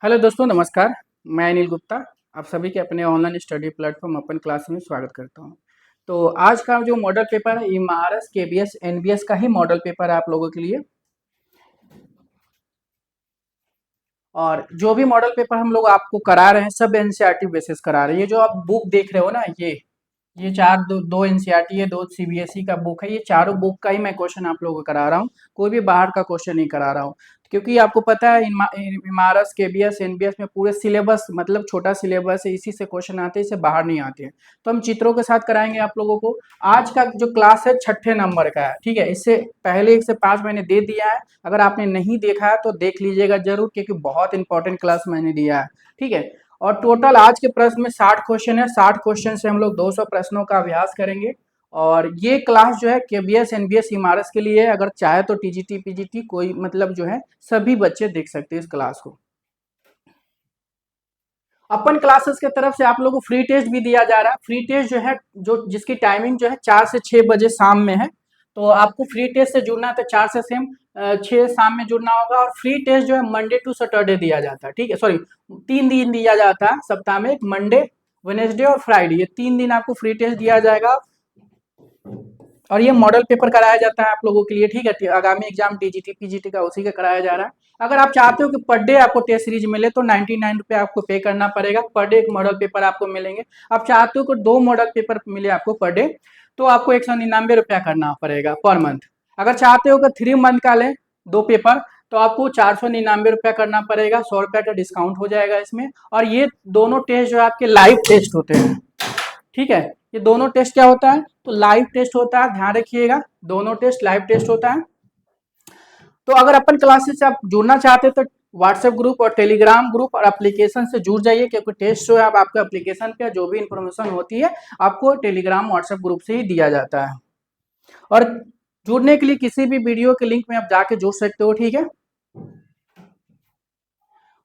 Hello दोस्तों, नमस्कार। मैं अनिल गुप्ता आप सभी के अपने online study platform open class में स्वागत करता हूं। तो आज का जो मॉडल पेपर है महाराष्ट्र केबीएस एनबीएस का ही मॉडल पेपर है आप लोगों के लिए। और जो भी मॉडल पेपर हम लोग आपको करा रहे हैं सब एनसीईआरटी बेसिस करा रहे हैं। ये जो आप बुक देख रहे हो ना, ये चार दो एनसीईआरटी है, दो सीबीएसई का बुक है। ये चारों बुक का ही मैं क्वेश्चन आप लोगों को करा रहा हूँ, कोई भी बाहर का क्वेश्चन नहीं करा रहा हूँ। क्योंकि आपको पता है महाराष्ट्र केबीएस एनबीएस में पूरे सिलेबस मतलब छोटा सिलेबस है, इसी से क्वेश्चन आते हैं, इससे बाहर नहीं आते हैं। तो हम चित्रों के साथ कराएंगे आप लोगों को। आज का जो क्लास है 6ठे नंबर का है, ठीक है। इससे पहले 1 से 5 मैंने दे दिया है, अगर आपने नहीं देखा है तो देख लीजिएगा जरूर, क्योंकि बहुत इंपॉर्टेंट क्लास मैंने दिया है, ठीक है। और टोटल आज के प्रश्न में 60 क्वेश्चन है। 60 क्वेश्चन से हम लोग 200 प्रश्नों का अभ्यास करेंगे। और ये क्लास जो है केबीएस एनबीएस इमारत के लिए है। अगर चाहे तो टीजीटी पीजीटी कोई मतलब जो है सभी बच्चे देख सकते हैं इस क्लास को। अपन क्लासेस के तरफ से आप लोगों को फ्री टेस्ट भी दिया जा रहा है। फ्री टेस्ट जो है जो जिसकी टाइमिंग जो है 4 से 6 बजे शाम में है। तो आपको फ्री टेस्ट से जुड़ना है तो 4 से सेम 6 शाम में जुड़ना होगा। और फ्री टेस्ट जो है मंडे टू सैटरडे दिया जाता है, ठीक है। सॉरी, 3 दिन दिया जाता है सप्ताह में, एक मंडे, वेनेसडे और फ्राइडे, ये 3 दिन आपको फ्री टेस्ट दिया जाएगा। और ये मॉडल पेपर कराया जाता है आप लोगों के लिए, ठीक है। आगामी एग्जाम टीजीटी पीजीटी का उसी का कराया जा रहा है। अगर आप चाहते हो कि पर डे आपको टेस्ट सीरीज मिले तो 99 रुपये आपको पे करना पड़ेगा। पर डे एक मॉडल पेपर आपको मिलेंगे। आप चाहते हो कि 2 मॉडल पेपर मिले आपको पर डे, तो आपको 199 रुपया करना पड़ेगा पर मंथ। अगर चाहते हो कि 3 मंथ का लें 2 पेपर, तो आपको 499 रुपया करना पड़ेगा। 100 रुपया का डिस्काउंट हो जाएगा इसमें। और ये दोनों टेस्ट जो है आपके लाइव टेस्ट होते हैं, ठीक है। ये दोनों टेस्ट क्या होता है, तो लाइव टेस्ट होता है, ध्यान रखिएगा, दोनों टेस्ट लाइव टेस्ट होता है। तो अगर अपन क्लासेस से आप जुड़ना चाहते हैं तो व्हाट्सएप ग्रुप और टेलीग्राम ग्रुप और एप्लीकेशन से जुड़ जाइए, क्योंकि टेस्ट जो है आप आपके एप्लीकेशन पे जो भी इंफॉर्मेशन होती है आपको टेलीग्राम व्हाट्सएप ग्रुप से ही दिया जाता है। और जुड़ने के लिए किसी भी वीडियो के लिंक में आप जाके जुड़ सकते हो, ठीक है।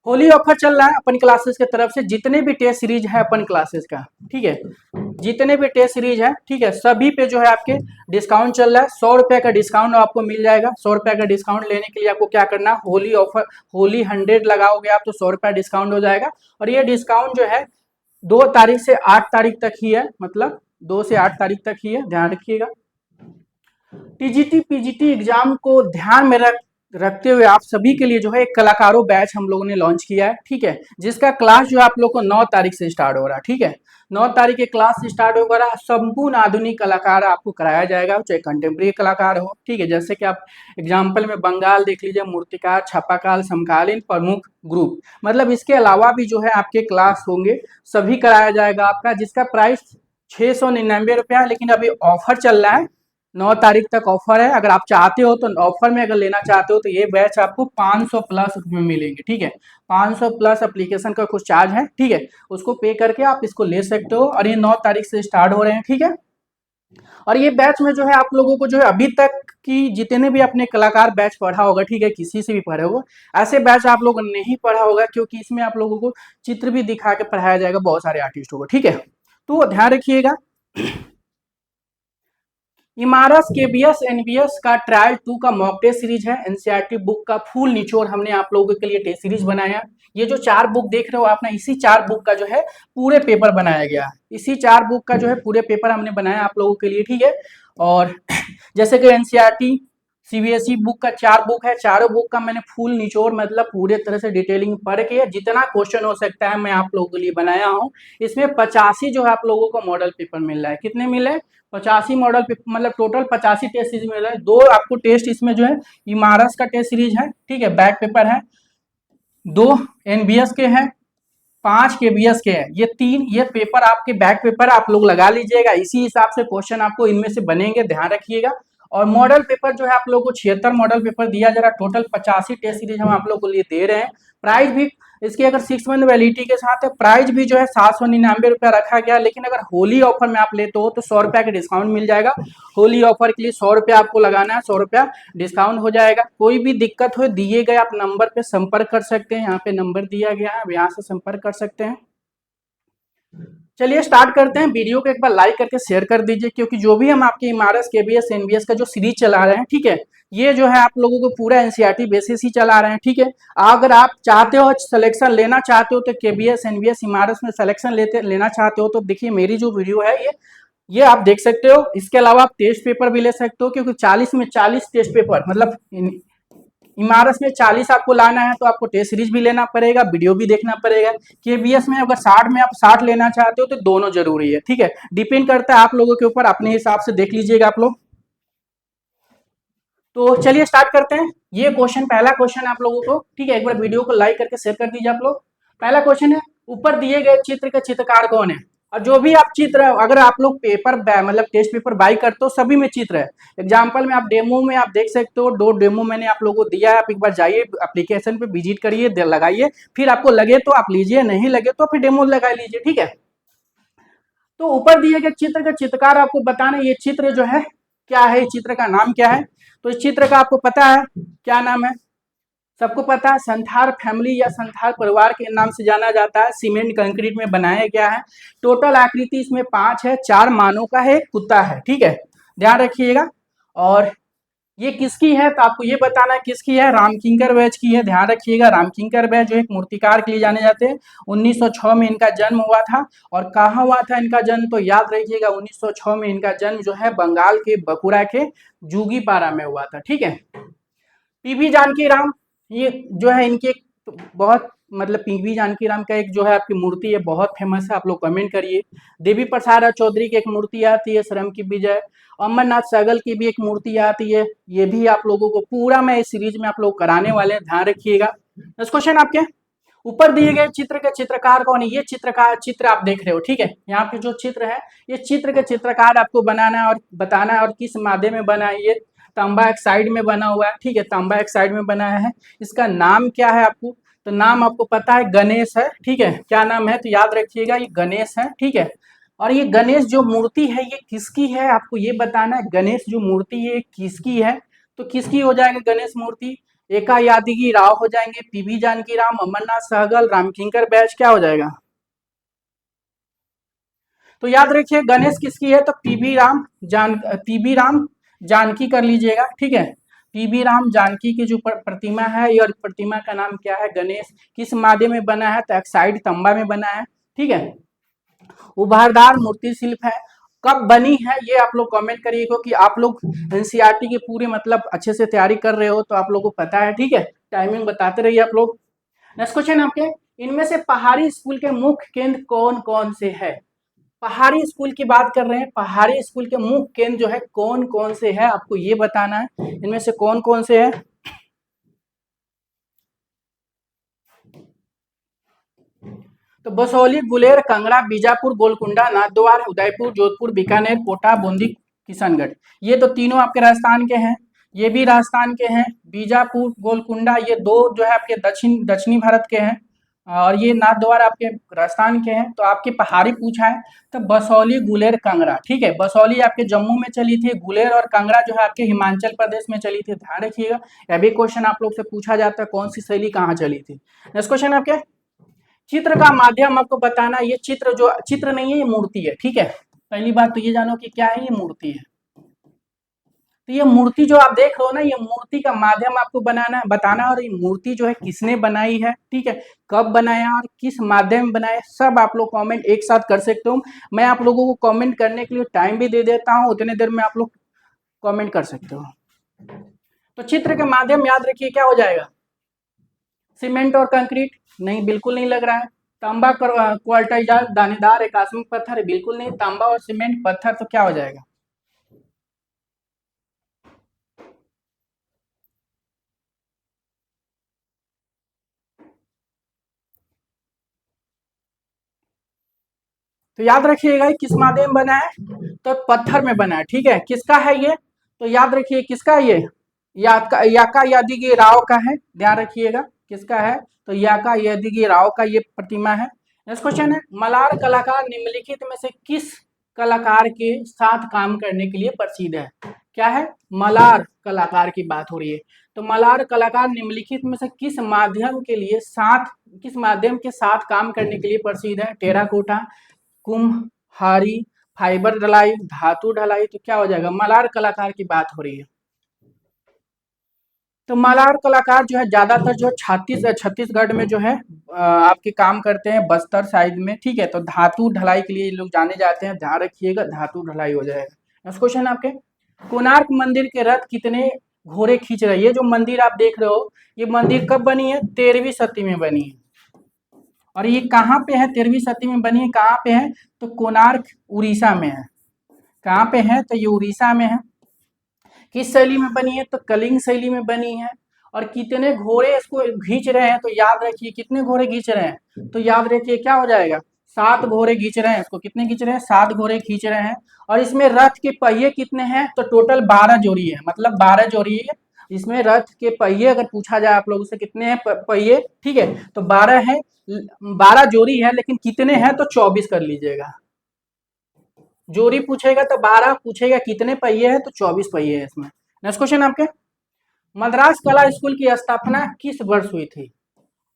होली ऑफर चल रहा है अपन क्लासेस के तरफ से, जितने भी टेस्ट सीरीज है अपन क्लासेस का, ठीक है, जितने भी टेस्ट सीरीज है, ठीक है, सभी पे जो है आपके डिस्काउंट चल रहा है। 100 रुपए का डिस्काउंट आपको मिल जाएगा। 100 रुपए का डिस्काउंट लेने के लिए आपको क्या करना, होली ऑफर, होली 100 लगाओगे आप तो 100 रुपया डिस्काउंट हो जाएगा। और ये डिस्काउंट जो है 2 तारीख से 8 तारीख तक ही है, मतलब 2 से 8 तारीख तक ही है, ध्यान रखिएगा। टीजीटी पीजीटी एग्जाम को ध्यान में रखते हुए आप सभी के लिए जो है एक कलाकारों बैच हम लोगों ने लॉन्च किया है, ठीक है, जिसका क्लास जो है आप लोग को 9 तारीख से स्टार्ट हो रहा है, ठीक है। 9 तारीख के क्लास स्टार्ट होगा। संपूर्ण आधुनिक कलाकार आपको कराया जाएगा, चाहे कंटेम्प्रेरी कलाकार हो, ठीक है। जैसे कि आप एग्जाम्पल में बंगाल देख लीजिए, मूर्तिकार, छापाकाल, समकालीन, प्रमुख ग्रुप, मतलब इसके अलावा भी जो है आपके क्लास होंगे, सभी कराया जाएगा आपका, जिसका प्राइस 699 रुपया। लेकिन अभी ऑफर चल रहा है, 9 तारीख तक ऑफर है। अगर आप चाहते हो तो ऑफर में अगर लेना चाहते हो तो ये बैच आपको 500 प्लस में मिलेंगे, ठीक है। 500 प्लस एप्लीकेशन का कुछ चार्ज है, ठीक है, उसको पे करके आप इसको ले सकते हो। और ये 9 तारीख से स्टार्ट हो रहे हैं, ठीक है। और ये बैच में जो है आप लोगों को जो है अभी तक की जितने भी अपने कलाकार बैच पढ़ा होगा, ठीक है, किसी से भी पढ़े हो, ऐसे बैच आप लोगों ने नहीं पढ़ा होगा, क्योंकि इसमें आप लोगों को चित्र भी दिखा के पढ़ाया जाएगा बहुत सारे आर्टिस्टों को, ठीक है। तो ध्यान रखिएगा। इमारत केबीएस एनबीएस का ट्रायल 2 का मॉक टेस्ट सीरीज है। एनसीईआरटी बुक का फुल निचोड़ हमने आप लोगों के लिए टेस्ट सीरीज बनाया। ये जो 4 बुक देख रहे हो आप ना, इसी 4 बुक का जो है पूरे पेपर बनाया गया है। इसी 4 बुक का जो है पूरे पेपर हमने बनाया आप लोगों के लिए, ठीक है। और जैसे कि एनसीईआरटी सीबीएसई बुक का 4 बुक है, चारों बुक का मैंने फुल निचोड़ मतलब पूरे तरह से डिटेलिंग पढ़ के जितना क्वेश्चन हो सकता है मैं आप लोगों के लिए बनाया हूँ। इसमें 85 जो है आप लोगों को मॉडल पेपर मिल रहा है। कितने मिले, 85 मॉडल पेपर, मतलब टोटल 85 टेस्ट सीरीज मिल रहा है। 2 आपको टेस्ट इसमें जो है इमारत का टेस्ट सीरीज है, ठीक है, बैक पेपर है। 2 एनबीएस के हैं, 5 केबीएस के हैं। ये पेपर आपके बैक पेपर आप लोग लगा लीजिएगा, इसी हिसाब से क्वेश्चन आपको इनमें से बनेंगे, ध्यान रखिएगा। और मॉडल पेपर जो है आप लोगों को 76 मॉडल पेपर दिया जा रहा है। टोटल 85 टेस्ट सीरीज हम आप लोग को लिए दे रहे हैं। प्राइस भी इसकी अगर 6 मंथ वैलिडिटी के साथ है, प्राइस भी जो है 799 रुपया रखा गया। लेकिन अगर होली ऑफर में आप लेते हो तो 100 रुपया का डिस्काउंट मिल जाएगा। होली ऑफर के लिए 100 रुपया आपको लगाना है, 100 रुपया डिस्काउंट हो जाएगा। कोई भी दिक्कत हो दिए गए आप नंबर पे संपर्क कर सकते हैं, यहाँ पे नंबर दिया गया है, यहाँ से संपर्क कर सकते हैं। चलिए स्टार्ट करते हैं। वीडियो को एक बार लाइक करके शेयर कर दीजिए, क्योंकि जो भी हम आपके इमारत केबीएस एनबीएस का जो सीरीज चला रहे हैं, ठीक है, ये जो है आप लोगों को पूरा एनसीईआरटी बेसिस ही चला रहे हैं, ठीक है। अगर आप चाहते हो सिलेक्शन लेना चाहते हो तो केबीएस एनबीएस इमारत में सिलेक्शन लेना चाहते हो तो देखिए मेरी जो वीडियो है ये आप देख सकते हो। इसके अलावा आप टेस्ट पेपर भी ले सकते हो, क्योंकि 40 में 40 टेस्ट पेपर, मतलब इमारत में 40 आपको लाना है तो आपको टेस्ट सीरीज भी लेना पड़ेगा, वीडियो भी देखना पड़ेगा। केबीएस में अगर 60 में आप 60 लेना चाहते हो तो दोनों जरूरी है, ठीक है। डिपेंड करता है आप लोगों के ऊपर, अपने हिसाब से देख लीजिएगा आप लोग। तो चलिए स्टार्ट करते हैं। ये क्वेश्चन, पहला क्वेश्चन आप लोगों को, ठीक है, एक बार वीडियो को लाइक करके शेयर कर दीजिए आप लोग। पहला क्वेश्चन है, ऊपर दिए गए चित्र का चित्रकार कौन है। और जो भी आप चित्र, अगर आप लोग पेपर मतलब टेस्ट पेपर बाई करते हो सभी में चित्र है। एग्जाम्पल में आप डेमो में आप देख सकते हो, 2 डेमो मैंने आप लोगों को दिया है, आप एक बार जाइए एप्लीकेशन पे विजिट करिए, लगाइए, फिर आपको लगे तो आप लीजिए, नहीं लगे तो फिर डेमो लगा लीजिए, ठीक है। तो ऊपर दिए गए चित्र का चित्रकार आपको बताना, ये चित्र जो है क्या है, इस चित्र का नाम क्या है। तो इस चित्र का आपको पता है क्या नाम है, सबको पता है, संथार फैमिली या संथार परिवार के नाम से जाना जाता है। सीमेंट कंक्रीट में बनाया गया है। टोटल आकृति इसमें 5 है, 4 मानव का है, कुत्ता है, ठीक है, ध्यान रखिएगा। और ये किसकी है तो आपको ये बताना है किसकी है, रामकिंकर बैच की है, ध्यान रखिएगा। रामकिंकर बैच जो एक मूर्तिकार के लिए जाने जाते हैं। 1906 में इनका जन्म हुआ था। और कहाँ हुआ था इनका जन्म, तो याद रखिएगा 1906 में इनका जन्म जो है बंगाल के बकुड़ा के जूगीपारा में हुआ था, ठीक है। पीवी जानकी राम, ये जो है इनकी एक बहुत, मतलब पीवी जानकी राम का एक जो है आपकी मूर्ति है, बहुत फेमस है, आप लोग कमेंट करिए। देवी प्रसाद चौधरी की एक मूर्ति आती है, श्रम की विजय। अमरनाथ सहगल की भी एक मूर्ति आती है, ये भी आप लोगों को पूरा मैं इस सीरीज में आप लोग कराने वाले हैं, ध्यान रखिएगा। नेक्स्ट क्वेश्चन आपके, ऊपर दिए गए चित्र के चित्रकार कौन है। ये चित्रकार, चित्र आप देख रहे हो, ठीक है, यहाँ पे जो चित्र है ये चित्र के चित्रकार आपको बनाना है और बताना है, और किस माध्यम में बना है। ये तांबा एक साइड में बना हुआ है, ठीक है, तांबा एक साइड में बनाया है। इसका नाम क्या है आपको, तो नाम आपको पता है गणेश है, ठीक है, क्या नाम है तो याद रखिएगा ये गणेश है, ठीक है। और ये गणेश जो मूर्ति है ये किसकी है, आपको ये बताना है, गणेश जो मूर्ति है किसकी है। तो किसकी हो जाएगा गणेश मूर्ति, एका यादगी राव हो जाएंगे, पीवी जानकी राम, अमरनाथ सहगल, रामकिंकर बैच, क्या हो जाएगा। तो याद रखिए गणेश किसकी है, तो पीवी राम जानकी कर लीजिएगा, ठीक है। पीवी राम जानकी की जो प्रतिमा है, और प्रतिमा का नाम क्या है, गणेश। किस माध्यम में बना है, तो एक्साइड तंबा में बना है, ठीक है। उभारदार मूर्ति शिल्प है। कब बनी है ये आप लोग कमेंट करिए, क्योंकि आप लोग एनसीईआरटी की पूरी मतलब अच्छे से तैयारी कर रहे हो तो आप लोगों को पता है, ठीक है। टाइमिंग बताते रहिए आप लोग। नेक्स्ट क्वेश्चन आपके, इनमें से पहाड़ी स्कूल के मुख्य केंद्र कौन कौन से है। पहाड़ी स्कूल की बात कर रहे हैं, पहाड़ी स्कूल के मुख्य केंद्र जो है कौन कौन से है, आपको ये बताना है इनमें से कौन कौन से है। तो बसौली, गुलेर, कंगड़ा, बीजापुर, गोलकुंडा, नाथद्वार, उदयपुर, जोधपुर, बीकानेर, कोटा, बूंदी, किशनगढ़, ये तो तीनों आपके राजस्थान के हैं। ये भी राजस्थान के हैं। बीजापुर, गोलकुंडा, ये 2 जो है आपके दक्षिणी भारत के हैं। और ये नाथद्वार आपके राजस्थान के हैं। तो आपके पहाड़ी पूछा है, तो बसौली, गुलेर, कांगड़ा, ठीक है। बसौली आपके जम्मू में चली थी, गुलेर और कांगड़ा जो है आपके हिमाचल प्रदेश में चली थी, ध्यान रखिएगा। यह भी क्वेश्चन आप लोग से पूछा जाता है, कौन सी शैली कहाँ चली थी। नेक्स्ट क्वेश्चन आपके, चित्र का माध्यम आपको बताना, ये चित्र जो चित्र नहीं है ये मूर्ति है, ठीक है। पहली बात तो ये जानो कि क्या है, ये मूर्ति है। तो ये मूर्ति जो आप देख रहे हो ना, ये मूर्ति का माध्यम आपको बनाना बताना, और ये मूर्ति जो है किसने बनाई है, ठीक है, कब बनाया और किस माध्यम में बनाया, सब आप लोग कमेंट एक साथ कर सकते हो। मैं आप लोगों को कमेंट करने के लिए टाइम भी दे देता हूँ, उतने देर में आप लोग कमेंट कर सकते हो। तो चित्र के माध्यम याद रखिए क्या हो जाएगा, सीमेंट और कंक्रीट, नहीं बिल्कुल नहीं लग रहा है। तांबा क्वार्टाइजार दानेदार एकास्मिक पत्थर, बिल्कुल नहीं। तांबा और सीमेंट पत्थर, तो क्या हो जाएगा। तो याद रखिएगा किस माध्यम में बना है, तो पत्थर में बना है, ठीक है। किसका है ये, तो याद रखिए किसका है ये, याका यादगिरी राव का है, ध्यान रखिएगा किसका है, तो याका यादगिरी राव का ये प्रतिमा है। नेक्स्ट क्वेश्चन है, मलार कलाकार निम्नलिखित में से किस कलाकार के साथ काम करने के लिए प्रसिद्ध है। क्या है, मलार कलाकार की बात हो रही है। तो मलार कलाकार निम्नलिखित में से किस माध्यम के साथ काम करने के लिए प्रसिद्ध है। टेराकोटा, कुम्हारी, फाइबर ढलाई, धातु ढलाई, तो क्या हो जाएगा, मलार कलाकार की बात हो रही है। तो मलार कलाकार जो है ज्यादातर जो छत्तीसगढ़ में जो है आपके काम करते हैं, बस्तर साइड में, ठीक है। तो धातु ढलाई के लिए ये लोग जाने जाते हैं, ध्यान रखिएगा, धातु ढलाई हो जाएगा। नेक्स्ट क्वेश्चन आपके, कोणार्क मंदिर के रथ कितने घोड़े खींच रहे हैं? ये जो मंदिर आप देख रहे हो, ये मंदिर कब बनी है? 13वीं सदी में बनी है। और ये कहाँ पे है? 13वीं सदी में बनी है, कहाँ पे है? तो कोणार्क उड़ीसा में है। कहाँ पे है? तो ये उड़ीसा में है। किस शैली में बनी है? तो कलिंग शैली में बनी है। और कितने घोड़े इसको खींच रहे हैं? तो याद रखिए, कितने घोड़े खींच रहे हैं? तो याद रखिए क्या हो जाएगा? 7 घोड़े खींच रहे हैं इसको। कितने खींच रहे हैं? 7 घोड़े खींच रहे हैं। और इसमें रथ के पहिए कितने हैं? तो टोटल 12 जोड़ी है, मतलब 12 जोड़ी है। इसमें रथ के पहिए अगर पूछा जाए आप लोगों से कितने हैं पहिए, ठीक है, तो 12 है। 12 जोड़ी है, लेकिन कितने हैं? तो 24 कर लीजिएगा। जोड़ी पूछेगा तो 12, पूछेगा कितने पहिए हैं तो 24 पहिए है इसमें। नेक्स्ट क्वेश्चन आपके, मद्रास कला स्कूल की स्थापना किस वर्ष हुई थी?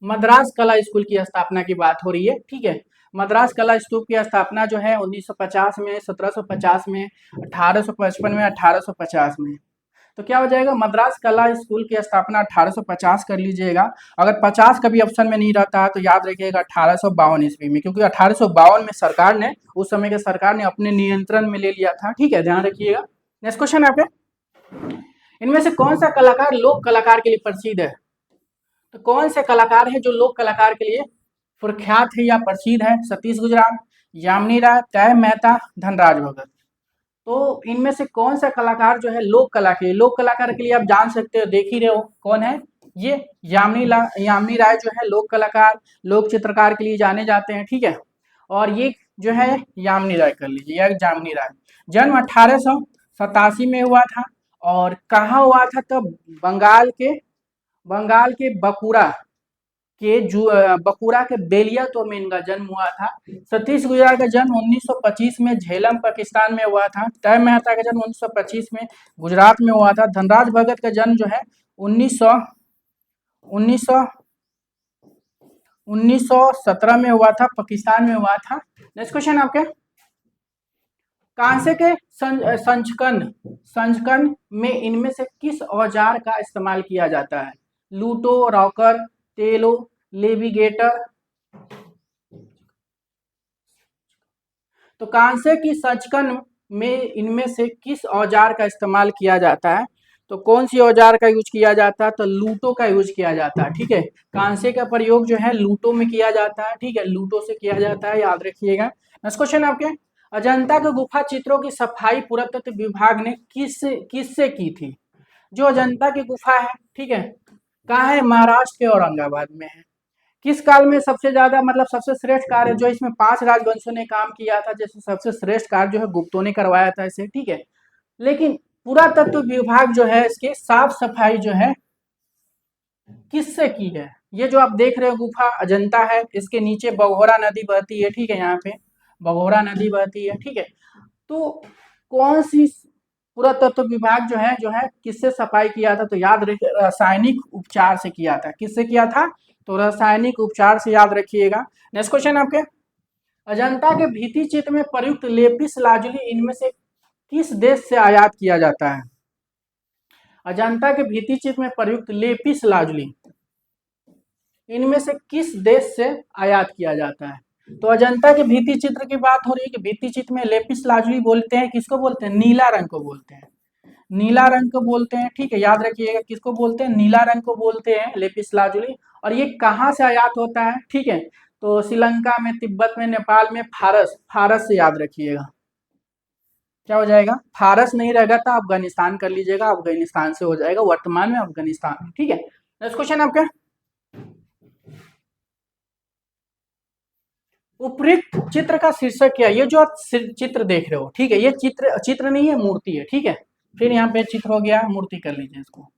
मद्रास कला स्कूल की स्थापना की बात हो रही है, ठीक है। मद्रास कला स्कूल की स्थापना जो है 1950 में, 1750 में, 1855 में, 1850 में। तो क्या हो जाएगा? मद्रास कला स्कूल की स्थापना 1850 कर लीजिएगा। अगर 50 कभी ऑप्शन में नहीं रहता है तो याद रखिएगा 1852 ईस्वी में, क्योंकि 1852 में सरकार ने, उस समय के सरकार ने अपने नियंत्रण में ले लिया था, ठीक है, ध्यान रखिएगा। नेक्स्ट क्वेश्चन है आपके, इनमें से कौन सा कलाकार लोक कलाकार के लिए प्रसिद्ध है? तो कौन से कलाकार है जो लोक कलाकार के लिए प्रख्यात है या प्रसिद्ध है? सतीश गुजराल, यामिनी राय, तय मेहता, धनराज भगत। तो इनमें से कौन सा कलाकार जो है लोक कला के, लोक कलाकार के लिए आप जान सकते हो, देख ही रहे हो कौन है ये? यामिनी राय जो है लोक कलाकार, लोक चित्रकार के लिए जाने जाते हैं, ठीक है। और ये जो है यामिनी राय कर लीजिए, या यामिनी राय। जन्म 1887 में हुआ था। और कहाँ हुआ था? तो बंगाल के बकुरा के बेलिया में इनका जन्म हुआ था। सतीश गुजराल का जन्म 1925 में झेलम पाकिस्तान में हुआ था। तय मेहता का जन्म 1925 में गुजरात में हुआ था। धनराज भगत का जन्म जो है 1900 1900 1917 में हुआ था, पाकिस्तान में हुआ था। नेक्स्ट क्वेश्चन आपके, कांसे के संचकन में इनमें से किस औजार का इस्तेमाल किया जाता है? लूटो, रॉकर, तेलो, लेविगेटर। तो कांसे की संचकन में इनमें से किस औजार का इस्तेमाल किया जाता है? तो कौन सी औजार का यूज किया जाता है? तो लूटो का यूज किया जाता है, ठीक है। कांसे का प्रयोग जो है लूटो में किया जाता है, ठीक है, लूटो से किया जाता है, याद रखिएगा। नेक्स्ट क्वेश्चन आपके, अजंता के गुफा चित्रों की सफाई पुरातत्व विभाग ने किससे की थी? जो अजंता की गुफा है, ठीक है, कहाँ है? महाराष्ट्र के औरंगाबाद में है। किस काल में सबसे ज्यादा, मतलब सबसे श्रेष्ठ कार्य जो इसमें 5 राजवंशों ने काम किया था, जैसे सबसे श्रेष्ठ कार्य जो है गुप्तों ने करवाया था इसे, ठीक है। लेकिन पुरातत्व विभाग जो है इसके साफ सफाई जो है किससे की है? ये जो आप देख रहे हो गुफा अजंता है, इसके नीचे बघोरा नदी बहती है, ठीक है, यहाँ पे बघोरा नदी बहती है, ठीक है। तो कौन सी पुरातत्व विभाग जो है किससे सफाई किया था? तो याद रखिए रासायनिक उपचार से किया था। किससे किया था? तो रासायनिक उपचार से, याद रखिएगा। नेक्स्ट क्वेश्चन आपके, अजंता के भित्ति चित्र में प्रयुक्त लेपिस लाजुली इनमें से किस देश से आयात किया जाता है? अजंता के भित्ति चित्र में प्रयुक्त लेपिस लाजुली इनमें से किस देश से आयात किया जाता है? तो अजंता के भित्ति चित्र की बात हो रही है कि भित्ति चित्र में लेपिस लाजुली बोलते हैं, किसको बोलते हैं? नीला रंग को बोलते हैं, नीला रंग को बोलते हैं, ठीक है, याद रखिएगा किसको बोलते हैं? नीला रंग को बोलते हैं लेपिस लाजुली। और ये कहाँ से आयात होता है, ठीक है? तो श्रीलंका में, तिब्बत में, नेपाल में, फारस से, याद रखिएगा। क्या हो जाएगा? फारस नहीं रहेगा तो अफगानिस्तान कर लीजिएगा, अफगानिस्तान से हो जाएगा, वर्तमान में अफगानिस्तान, ठीक है। नेक्स्ट क्वेश्चन आपका, उपयुक्त चित्र का शीर्षक क्या है? ये जो आप चित्र देख रहे हो, ठीक है, ये चित्र नहीं है, मूर्ति है, ठीक है। फिर यहाँ पे चित्र हो गया, मूर्ति कर लीजिए इसको।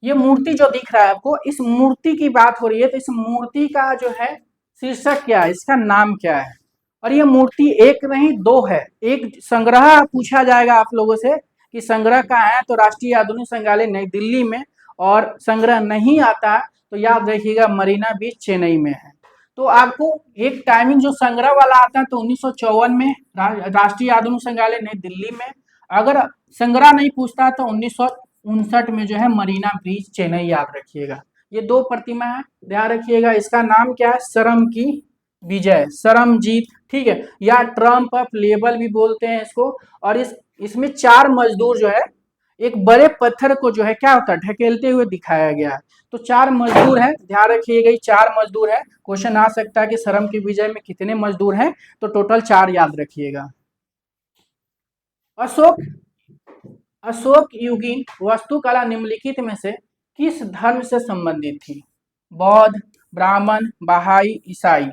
ये मूर्ति जो दिख रहा है आपको, इस मूर्ति की बात हो रही है, तो इस मूर्ति का जो है शीर्षक क्या है, इसका नाम क्या है? और ये मूर्ति एक नहीं दो है। एक संग्रह पूछा जाएगा आप लोगों से कि संग्रह कहाँ है, तो राष्ट्रीय आधुनिक संग्रहालय नई दिल्ली में। और संग्रह नहीं आता तो याद रखिएगा मरीना बीच चेन्नई में है। तो आपको एक टाइमिंग जो संग्रह वाला आता है तो 1954 में राष्ट्रीय आधुनिक संग्रहालय नई दिल्ली में। अगर संग्रह नहीं पूछता तो 1959 में जो है मरीना ब्रिज चेन्नई, याद रखिएगा। ये दो प्रतिमा है, ध्यान रखिएगा। इसका नाम क्या है? सरम की विजय, सरमजीत, ठीक है, या ट्रम्प ऑफ लेबल भी बोलते हैं इसको। और इसमें चार मजदूर जो है एक बड़े पत्थर को जो है क्या होता है ढकेलते हुए दिखाया गया है। तो चार मजदूर है, ध्यान रखिएगा, ये चार मजदूर है। क्वेश्चन आ सकता है कि सरम की विजय में कितने मजदूर हैं, तो टोटल चार, याद रखिएगा। अशोक अशोक युगीन वास्तुकला निम्नलिखित में से किस धर्म से संबंधित थी? बौद्ध, ब्राह्मण, बहाई, ईसाई।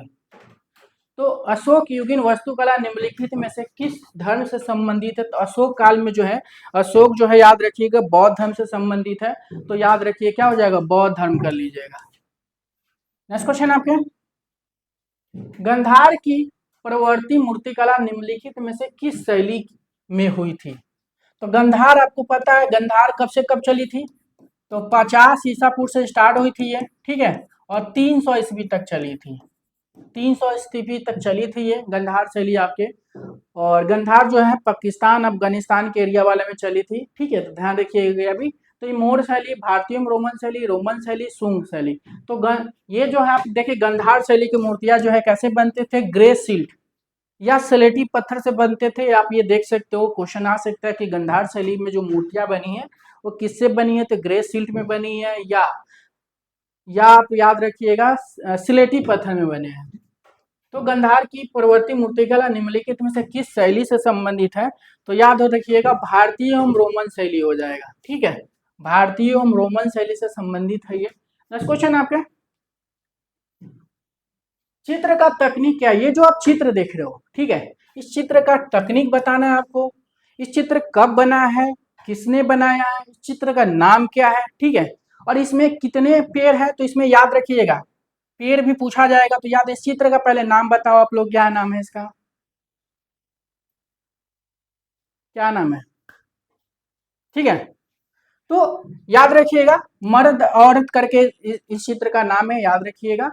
तो अशोक युगीन वास्तुकला निम्नलिखित में से किस धर्म से संबंधित है? तो अशोक काल में जो है, अशोक जो है याद रखिएगा बौद्ध धर्म से संबंधित है। तो याद रखिए क्या हो जाएगा? बौद्ध धर्म कर लीजिएगा। नेक्स्ट क्वेश्चन आपके, गंधार की प्रवर्ती मूर्तिकला निम्नलिखित में से किस शैली में हुई थी? तो गंधार आपको पता है, गंधार कब से कब चली थी? तो 50 ईसा पूर्व से स्टार्ट हुई थी ये, ठीक है, और 300 ईस्वी तक चली थी। 300 ईस्वी तक चली थी ये गंधार शैली आपके। और गंधार जो है पाकिस्तान अफगानिस्तान के एरिया वाले में चली थी, ठीक है, तो ध्यान रखिएगा अभी। तो ये मौर्य शैली, भारतीय रोमन शैली, शुंग शैली। तो ये जो है आप देखिए गंधार शैली की मूर्तियां जो है कैसे बनते थे? ग्रे सिल्ट या स्लेटी पत्थर से बनते थे। आप ये देख सकते हो, क्वेश्चन आ सकता है कि गंधार शैली में जो मूर्तियां बनी है वो किससे बनी है? तो ग्रे सिल्ट में बनी है, या आप याद रखिएगा स्लेटी पत्थर में बने हैं। तो गंधार की प्रवर्ती मूर्तिकला निम्नलिखित में से किस शैली से संबंधित है? तो याद हो रखिएगा भारतीय एवं रोमन शैली हो जाएगा, ठीक है, भारतीय एवं रोमन शैली से संबंधित है ये। नेक्स्ट क्वेश्चन आपके, चित्र का तकनीक क्या है? ये जो आप चित्र देख रहे हो, ठीक है, इस चित्र का तकनीक बताना है आपको। इस चित्र कब बना है, किसने बनाया है, इस चित्र का नाम क्या है, ठीक है, और इसमें कितने पेड़ है? तो इसमें याद रखिएगा पेड़ भी पूछा जाएगा। तो याद, इस चित्र का पहले नाम बताओ आप लोग, क्या नाम है इसका? क्या नाम है? ठीक है, तो याद रखिएगा मर्द औरत करके इस चित्र का नाम है, याद रखिएगा।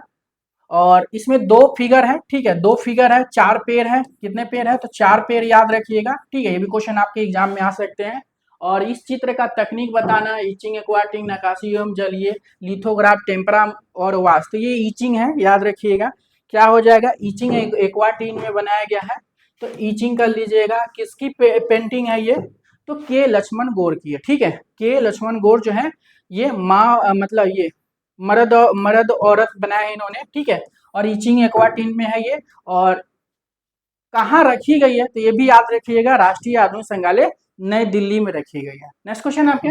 और इसमें दो फिगर है, ठीक है, दो फिगर है, चार पेड़ है, कितने पेड़ है? तो चार पेड़, याद रखिएगा, ठीक है, ये भी क्वेश्चन आपके एग्जाम में आ सकते हैं। और इस चित्र का तकनीक बताना है, इचिंग, एक्वाटिंग, नकाशी एवं जलीय, लिथोग्राफ, टेम्परा और वाश। तो ये इचिंग है, याद रखिएगा, क्या हो जाएगा? इचिंग एक्वाटिन में बनाया गया है। तो इचिंग कर लीजिएगा। किसकी पेंटिंग है ये? तो के लक्ष्मण गौर की है, ठीक है, के लक्ष्मण गौर जो है ये माँ मतलब ये मर्द औरत बनाए हैं इन्होंने, ठीक है, और इचिंग एक्वाटिन में है ये। और कहाँ रखी गई है? तो ये भी याद रखिएगा, राष्ट्रीय आधुनिक संग्रहालय नई दिल्ली में रखी गई है। नेक्स्ट क्वेश्चन आपके,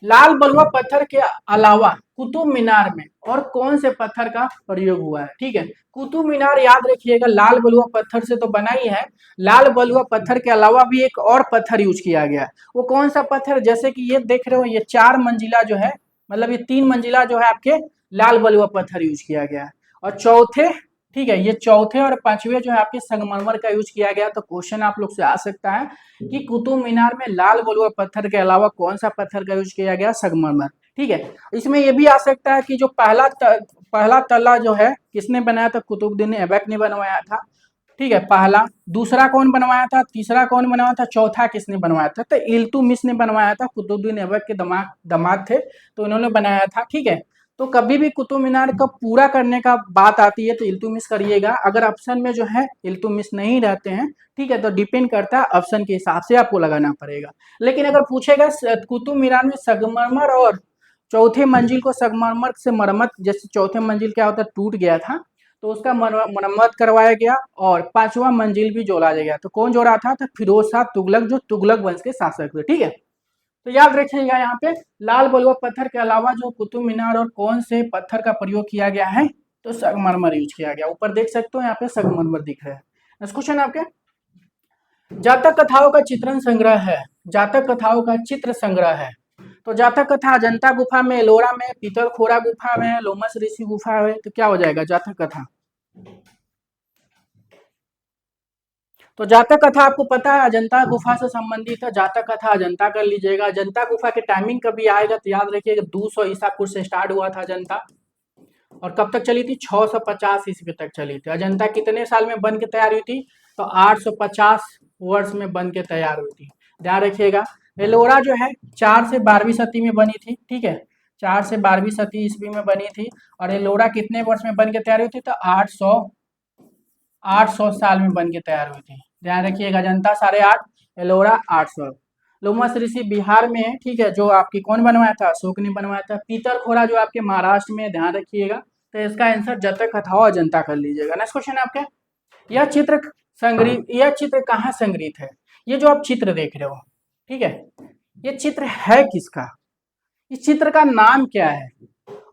लाल बलुआ पत्थर के अलावा कुतुब मीनार में और कौन से पत्थर का प्रयोग हुआ है? ठीक है, कुतुब मीनार याद रखिएगा लाल बलुआ पत्थर से तो बना ही है। लाल बलुआ पत्थर के अलावा भी एक और पत्थर यूज किया गया। वो कौन सा पत्थर? जैसे कि ये देख रहे हो, ये 4 मंजिला जो है, मतलब ये 3 मंजिला जो है आपके लाल बलुआ पत्थर यूज किया गया है। और चौथे, ठीक है, ये चौथे और पांचवे जो है आपके संगमरमर का यूज किया गया। तो क्वेश्चन आप लोग से आ सकता है कि कुतुब मीनार में लाल बलुआ पत्थर के अलावा कौन सा पत्थर का यूज किया गया? संगमरमर, ठीक है। इसमें यह भी आ सकता है कि जो पहला तल्ला जो है किसने बनाया था? कुतुबुद्दीन ऐबक ने बनवाया था, ठीक है, पहला। दूसरा कौन बनवाया था? तीसरा कौन बनवाया था? चौथा किसने बनवाया था? तो इल्तुतमिश ने बनवाया था, कुतुबुद्दीन ऐबक के दामाद थे, तो इन्होंने बनाया था, ठीक है। तो कभी भी कुतुब मीनार का पूरा करने का बात आती है तो इल्तुतमिश करिएगा। अगर ऑप्शन में जो है इल्तुतमिश नहीं रहते हैं, ठीक है, तो डिपेंड करता है ऑप्शन के हिसाब से आपको लगाना पड़ेगा। लेकिन अगर पूछेगा कुतुब मीनार में संगमरमर और चौथे मंजिल को संगमरमर से मरम्मत, जैसे चौथे मंजिल क्या होता है टूट गया था, तो उसका मरम्मत करवाया गया और 5वां मंजिल भी जोड़ा गया। तो कौन जोड़ा था? तो फिरोज शाह तुगलक, जो तुगलक वंश के शासक थे, ठीक है। तो याद रखिएगा यहाँ पे लाल बलुआ पत्थर के अलावा जो कुतुब मीनार और कौन से पत्थर का प्रयोग किया गया है? तो संगमरमर यूज किया गया। ऊपर देख सकते हो यहाँ पे संगमरमर दिख रहा है। नेक्स्ट क्वेश्चन आपके, जातक कथाओं का चित्रण संग्रह है, जातक कथाओं का चित्र संग्रह है। तो जातक कथा अजंता गुफा में, एलोरा में, पीतलखोरा गुफा में, लोमस ऋषि गुफा में। तो क्या हो जाएगा? जातक कथा। तो जातक कथा आपको पता है अजंता गुफा से संबंधित है। जातक कथा अजंता कर लीजिएगा। अजंता गुफा के टाइमिंग कभी आएगा तो याद रखिएगा 200 ईसा पूर्व से स्टार्ट हुआ था अजंता, और कब तक चली थी? 650 ईस्वी तक चली थी। अजंता कितने साल में बन के तैयार हुई थी? तो 850 वर्ष में बन के तैयार हुई थी, ध्यान रखिएगा। एलोरा जो है 4 से 12वीं सदी में बनी थी, ठीक है, 4 से 12वीं सदी ईस्वी में बनी थी। और एलोरा कितने वर्ष में बन के तैयार हुई थी? तो 800 साल में बन के तैयार हुई थी। ध्यान रखिएगा, अजंता 8.5, एलोरा 800। लोमस ऋषि बिहार में है, ठीक है, जो आपकी कौन बनवाया था? अशोक ने बनवाया था। पीतर खोरा जो आपके महाराष्ट्र में है, ध्यान रखिएगा। तो इसका आंसर जतक कथाओ अजंता कर लीजिएगा। नेक्स्ट क्वेश्चन है आपके, यह चित्र कहाँ संग्रहित है? ये जो आप चित्र देख रहे हो, ठीक है, ये चित्र है किसका? इस चित्र का नाम क्या है?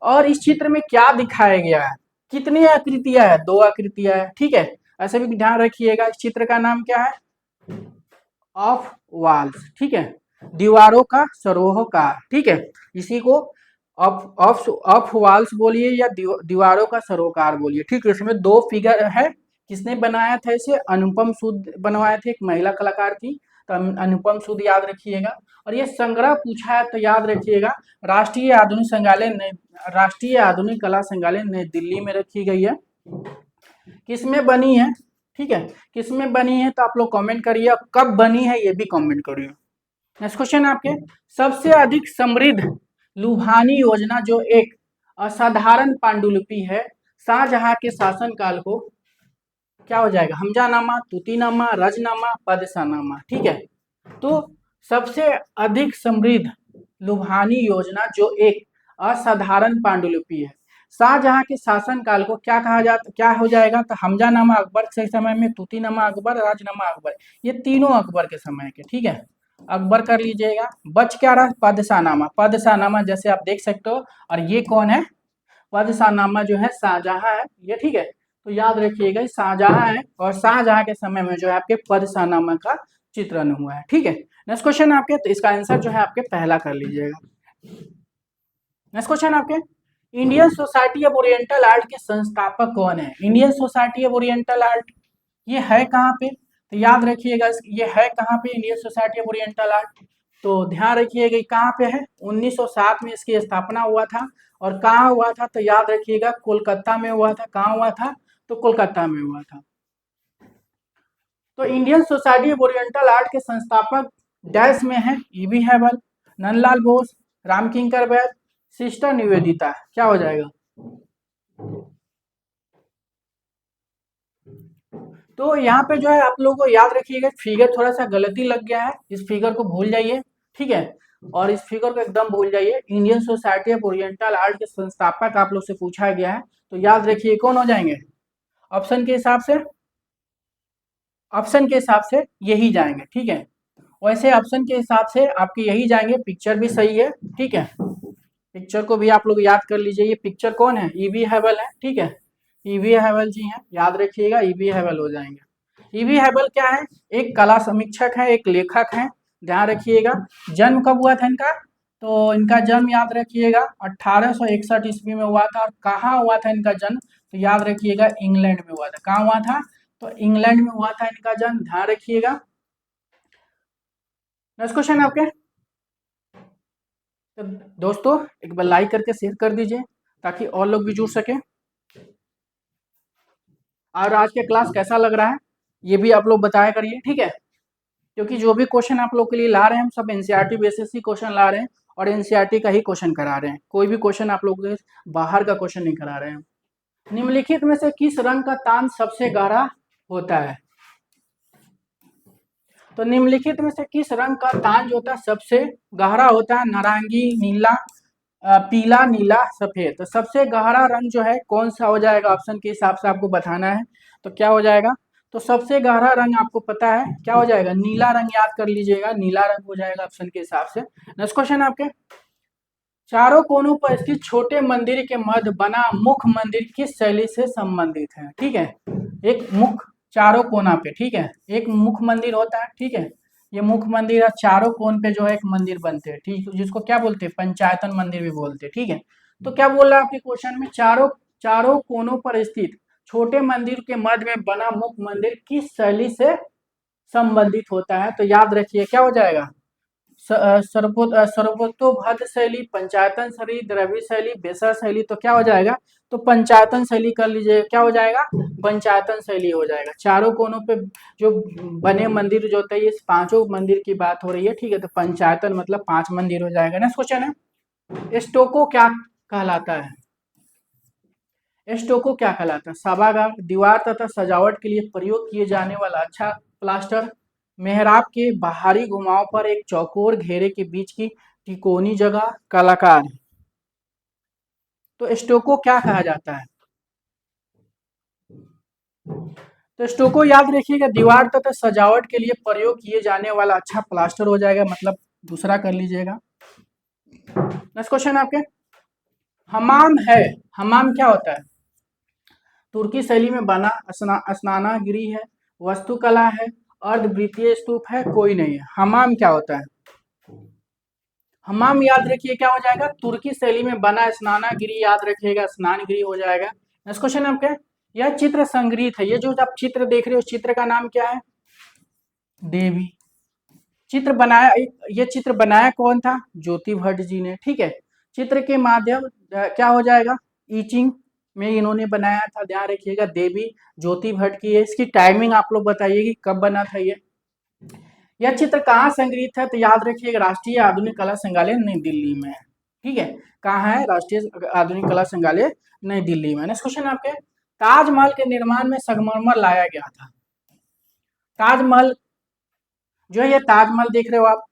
और इस चित्र में क्या दिखाया गया है? कितनी आकृतियां है? 2 आकृतियां है, ठीक है। ऐसे भी ध्यान रखिएगा, इस चित्र का नाम क्या है? ऑफ वॉल्स, ठीक है, दीवारों का सरोकार, ठीक है। इसी को ऑफ वॉल्स बोलिए या दीवारों का सरोकार बोलिए, ठीक है। इसमें 2 फिगर है। किसने बनाया था इसे? अनुपम सूद बनवाए थे, एक महिला कलाकार थी। तो अनुपम सूद याद रखिएगा। और ये संग्रह पूछा है तो याद रखिएगा, राष्ट्रीय आधुनिक कला संग्रहालय नई दिल्ली में रखी गई है। किसमें बनी है? ठीक है, किसमें बनी है तो आप लोग कमेंट करिए, कब बनी है ये भी कमेंट करिए। नेक्स्ट क्वेश्चन आपके, सबसे अधिक समृद्ध लुभानी योजना जो एक असाधारण पांडुलिपि है, शाहजहां के शासनकाल को क्या हो जाएगा? हमजानामा, तूतीनामा, रजनामा, पदशानामा, ठीक है। तो सबसे अधिक समृद्ध लुभानी योजना जो एक असाधारण पांडुलिपि है, शाहजहां के शासनकाल को क्या कहा जाता, क्या हो जाएगा? तो हमजानामा अकबर के समय में, तूतीनामा अकबर, राजनामा अकबर, ये तीनों अकबर के समय के, ठीक है। अकबर कर लीजिएगा। बच क्या रहा? पदशाहनामा। पदशाहनामा जैसे आप देख सकते हो। और ये कौन है? पदशाहनामा जो है शाहजहां है, ये, ठीक है। तो याद रखिएगा शाहजहां है, और शाहजहां के समय में जो है आपके पदशाहनामा का चित्रण हुआ है, ठीक है। नेक्स्ट क्वेश्चन आपके, तो इसका आंसर जो है आपके पहला कर लीजिएगा। नेक्स्ट क्वेश्चन आपके, Indian society of oriental art के संस्थापक कौन है? Indian society of oriental art ये है कहाँ पे? तो याद रखिएगा, ये है कहाँ पे Indian society of oriental art? तो ध्यान रखिएगा कहाँ पे है। 1907 में इसकी स्थापना हुआ था। और कहाँ हुआ था? तो याद रखिएगा कोलकाता में हुआ था। कहाँ हुआ था? तो कोलकाता में हुआ था। तो Indian society of oriental art के संस्थापक डैश में है ईवी हैवल, नंदलाल बोस, रामकिंकर वैद, सिस्टर निवेदिता। क्या हो जाएगा? तो यहाँ पे जो है आप लोगों को याद रखिएगा, फिगर थोड़ा सा गलती लग गया है, इस फिगर को भूल जाइए, ठीक है। और इस फिगर को एकदम भूल जाइए। Indian society of oriental art के संस्थापक आप लोग से पूछा गया है, तो याद रखिए कौन हो जाएंगे? ऑप्शन के हिसाब से, ऑप्शन के हिसाब से यही जाएंगे, ठीक है। वैसे ऑप्शन के हिसाब से आपके यही जाएंगे। पिक्चर भी सही है, ठीक है। पिक्चर को भी आप लोग याद कर लीजिए। ये पिक्चर कौन है? ईवी हैवल है, ठीक है। ईवी हैवल जी हैं, याद रखिएगा ईवी हैवल हो जाएंगे। ईवी हैवल क्या है? एक कला समीक्षक है, एक लेखक है, ध्यान रखिएगा। जन्म कब हुआ था इनका? तो इनका जन्म याद रखिएगा 1861 ईस्वी में हुआ था। और कहाँ हुआ था इनका जन्म? तो याद रखिएगा इंग्लैंड में हुआ था। कहाँ हुआ था? तो इंग्लैंड में हुआ था इनका जन्म, ध्यान रखिएगा। नेक्स्ट क्वेश्चन आपके, तो दोस्तों एक बार लाइक करके शेयर कर दीजिए ताकि और लोग भी जुड़ सके। और आज के क्लास कैसा लग रहा है ये भी आप लोग बताया करिए, ठीक है। क्योंकि जो भी क्वेश्चन आप लोग के लिए ला रहे हैं हम सब एनसीईआरटी बेसिस ही क्वेश्चन ला रहे हैं, और एनसीईआरटी का ही क्वेश्चन करा रहे हैं। कोई भी क्वेश्चन आप लोग बाहर का क्वेश्चन नहीं करा रहे हैं। निम्नलिखित में से किस रंग का तान सबसे गहरा होता है? तो निम्नलिखित में से किस रंग का तान जो होता है सबसे गहरा होता है? नारंगी, नीला, पीला, नीला, सफेद। तो सबसे गहरा रंग जो है कौन सा हो जाएगा? ऑप्शन के हिसाब से आपको बताना है। तो क्या हो जाएगा? तो सबसे गहरा रंग आपको पता है क्या हो जाएगा? नीला रंग, याद कर लीजिएगा, नीला रंग हो जाएगा ऑप्शन के हिसाब से। नेक्स्ट क्वेश्चन आपके, चारों कोनों पर स्थित छोटे मंदिर के मध्य बना मुख्य मंदिर किस शैली से संबंधित है? ठीक है, एक मुख्य चारों कोना पे, ठीक है, एक मुख्य मंदिर होता है, ठीक है। ये मुख्य मंदिर है, चारों कोन पे जो है एक मंदिर बनते हैं, ठीक, जिसको क्या बोलते हैं? पंचायतन मंदिर भी बोलते हैं, ठीक है। तो क्या बोल रहा है आपके क्वेश्चन में? चारों चारों कोनों पर स्थित छोटे मंदिर के मध्य में बना मुख्य मंदिर किस शैली से संबंधित होता है? तो याद रखिए क्या हो जाएगा? सर्वतोभद्र शैली, पंचायतन शैली, द्रविड़ शैली, बेसर शैली, तो क्या हो जाएगा? तो पंचायतन शैली कर लीजिए, क्या हो जाएगा? पंचायतन शैली हो जाएगा। चारों कोनों पे जो बने मंदिर जो होते हैं, इस पांचों मंदिर की बात हो रही है, ठीक है? तो पंचायतन मतलब 5 मंदिर हो जाएगा। नेक्स्ट क्वेश्चन है, स्टोको क्या कहलाता है? स्टोको क्या कहलाता है? सभागार, दीवार तथा सजावट के लिए प्रयोग किए जाने वाला अच्छा प्लास्टर, मेहराब के बाहरी घुमाव पर एक चौकोर घेरे के बीच की तिकोनी जगह, कलाकार। तो स्टोको क्या कहा जाता है? तो स्टोको याद रखिएगा, दीवार तथा सजावट के लिए प्रयोग किए जाने वाला अच्छा प्लास्टर हो जाएगा, मतलब दूसरा कर लीजिएगा। नेक्स्ट क्वेश्चन है आपके, हमाम है, हमाम क्या होता है? तुर्की शैली में बना स्नानागिरी है, वास्तुकला है, अर्धवृत्तीय स्तूप है, कोई नहीं है। हमाम क्या होता है? हमाम याद रखिए क्या हो जाएगा? तुर्की शैली में बना स्नानागिरी, याद रखिएगा स्नानगिरी हो जाएगा। नेक्स्ट क्वेश्चन है आपके, यह चित्र संग्रहित है, ये जो आप चित्र देख रहे हो, चित्र का नाम क्या है? देवी। चित्र बनाया, ये चित्र बनाया कौन था? ज्योति भट्ट जी ने, ठीक है? चित्र के माध्यम क्या हो जाएगा? ईचिंग में इन्होंने बनाया था, ध्यान रखिएगा, देवी ज्योति भट्ट की है। इसकी टाइमिंग आप लोग बताइए कि कब बना था ये। यह चित्र कहाँ संग्रहित है? तो याद रखिएगा, राष्ट्रीय आधुनिक कला संग्रहालय नई दिल्ली में है, ठीक है? कहाँ है? राष्ट्रीय आधुनिक कला संग्रहालय नई दिल्ली में। नेक्स्ट क्वेश्चन आपके, ताजमहल के निर्माण में संगमरमर लाया गया था। ताजमहल जो ये ताजमहल देख रहे हो आप,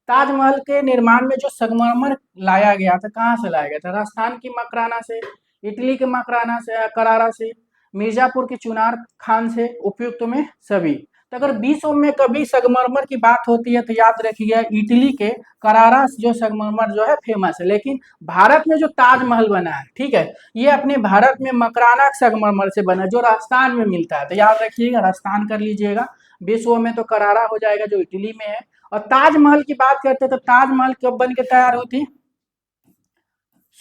ताजमहल के निर्माण में जो संगमरमर लाया गया था, कहाँ से लाया गया था? राजस्थान की मकराना से, इटली के मकराना से, करारा से, मिर्जापुर के चुनार खान से, उपयुक्त में सभी। तो अगर विश्व में कभी संगमरमर की बात होती है तो याद रखिएगा, इटली के करारा जो संगमरमर जो है फेमस है। लेकिन भारत में जो ताजमहल बना है, ठीक है, ये अपने भारत में मकराना संगमरमर से बना, जो राजस्थान में मिलता है। तो याद रखिएगा, राजस्थान कर लीजिएगा। विश्व में तो करारा हो जाएगा जो इटली में है। और ताजमहल की बात करते तो ताजमहल कब बन के तैयार हुई थी?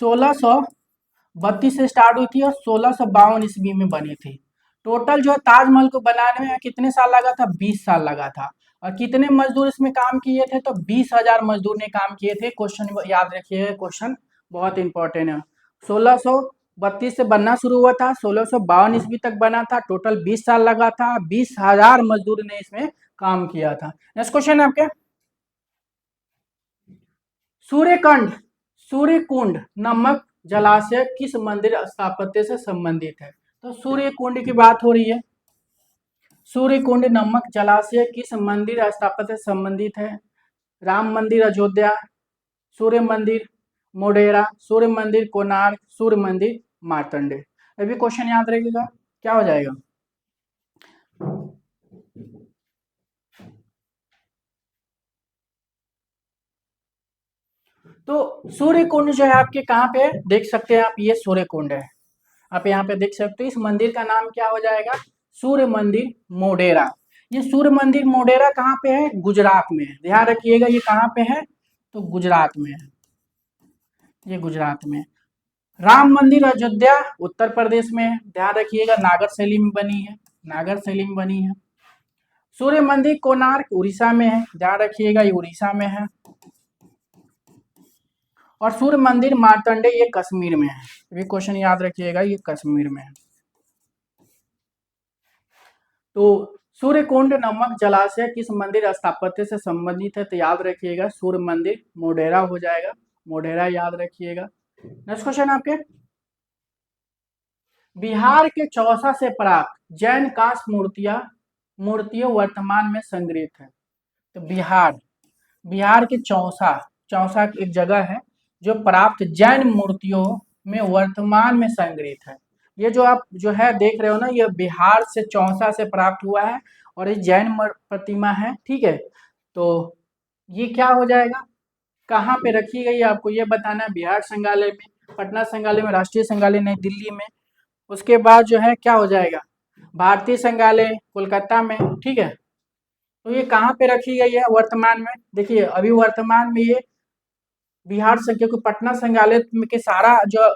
1632 से स्टार्ट हुई थी और 1652 ईस्वी में बनी थी। टोटल जो है ताजमहल को बनाने में कितने साल लगा था? 20 साल लगा था। और कितने मजदूर इसमें काम किए थे? तो 20,000 मजदूर ने काम किए थे। क्वेश्चन याद रखिए, क्वेश्चन बहुत इंपॉर्टेंट है। 1632 से बनना शुरू हुआ था, 1652 ईस्वी तक बना था, टोटल 20 साल लगा था, 20,000 मजदूर ने इसमें काम किया था। नेक्स्ट क्वेश्चन है आपके, सूर्यकुंड, सूर्यकुंड नामक जलाशय किस मंदिर स्थापत्य से संबंधित है? तो सूर्यकुंड की बात हो रही है। सूर्यकुंड नामक जलाशय किस मंदिर स्थापत्य से संबंधित है? राम मंदिर अयोध्या, सूर्य मंदिर मोढेरा, सूर्य मंदिर कोणार्क, सूर्य मंदिर मार्तंडे। अभी क्वेश्चन याद रखिएगा, क्या हो जाएगा? तो सूर्य कुंड जो है आपके कहाँ पे देख सकते हैं आप, ये सूर्य कुंड है, आप यहाँ पे देख सकते हो। इस मंदिर का नाम क्या हो जाएगा? सूर्य मंदिर मोढेरा। ये सूर्य मंदिर मोढेरा कहाँ पे है? गुजरात में है, ध्यान रखिएगा, ये कहाँ पे है? तो गुजरात में है, ये गुजरात में। राम मंदिर अयोध्या उत्तर प्रदेश में है, ध्यान रखिएगा, नागर शैली में बनी है, नागर शैली में बनी है। सूर्य मंदिर कोणार्क उड़ीसा में है, ध्यान रखिएगा, ये उड़ीसा में है। और सूर्य मंदिर मार्तंडे ये कश्मीर में है, ये क्वेश्चन याद रखिएगा, ये कश्मीर में है। तो सूर्यकुंड नामक जलाशय किस मंदिर स्थापत्य से संबंधित है? तो याद रखिएगा, सूर्य मंदिर मोढेरा हो जाएगा, मोढेरा याद रखिएगा। नेक्स्ट क्वेश्चन आपके, बिहार के चौसा से प्राप्त जैन कांस्य मूर्तियां वर्तमान में संग्रहित है। तो बिहार के चौसा, चौसा एक जगह है जो प्राप्त जैन मूर्तियों में वर्तमान में संग्रहित है। ये जो आप जो है देख रहे हो ना, ये बिहार से चौसा से प्राप्त हुआ है और ये जैन प्रतिमा है, ठीक है? तो ये क्या हो जाएगा, कहाँ पे रखी गई है आपको ये बताना है। बिहार संग्रहालय में, पटना संग्रहालय में, राष्ट्रीय संग्रहालय नई दिल्ली में। उसके बाद जो है क्या हो जाएगा, भारतीय संग्रहालय कोलकाता में, ठीक है? तो ये कहाँ पे रखी गई है वर्तमान में? देखिए अभी वर्तमान में ये बिहार से, क्योंकि पटना संग्रहालय के सारा जो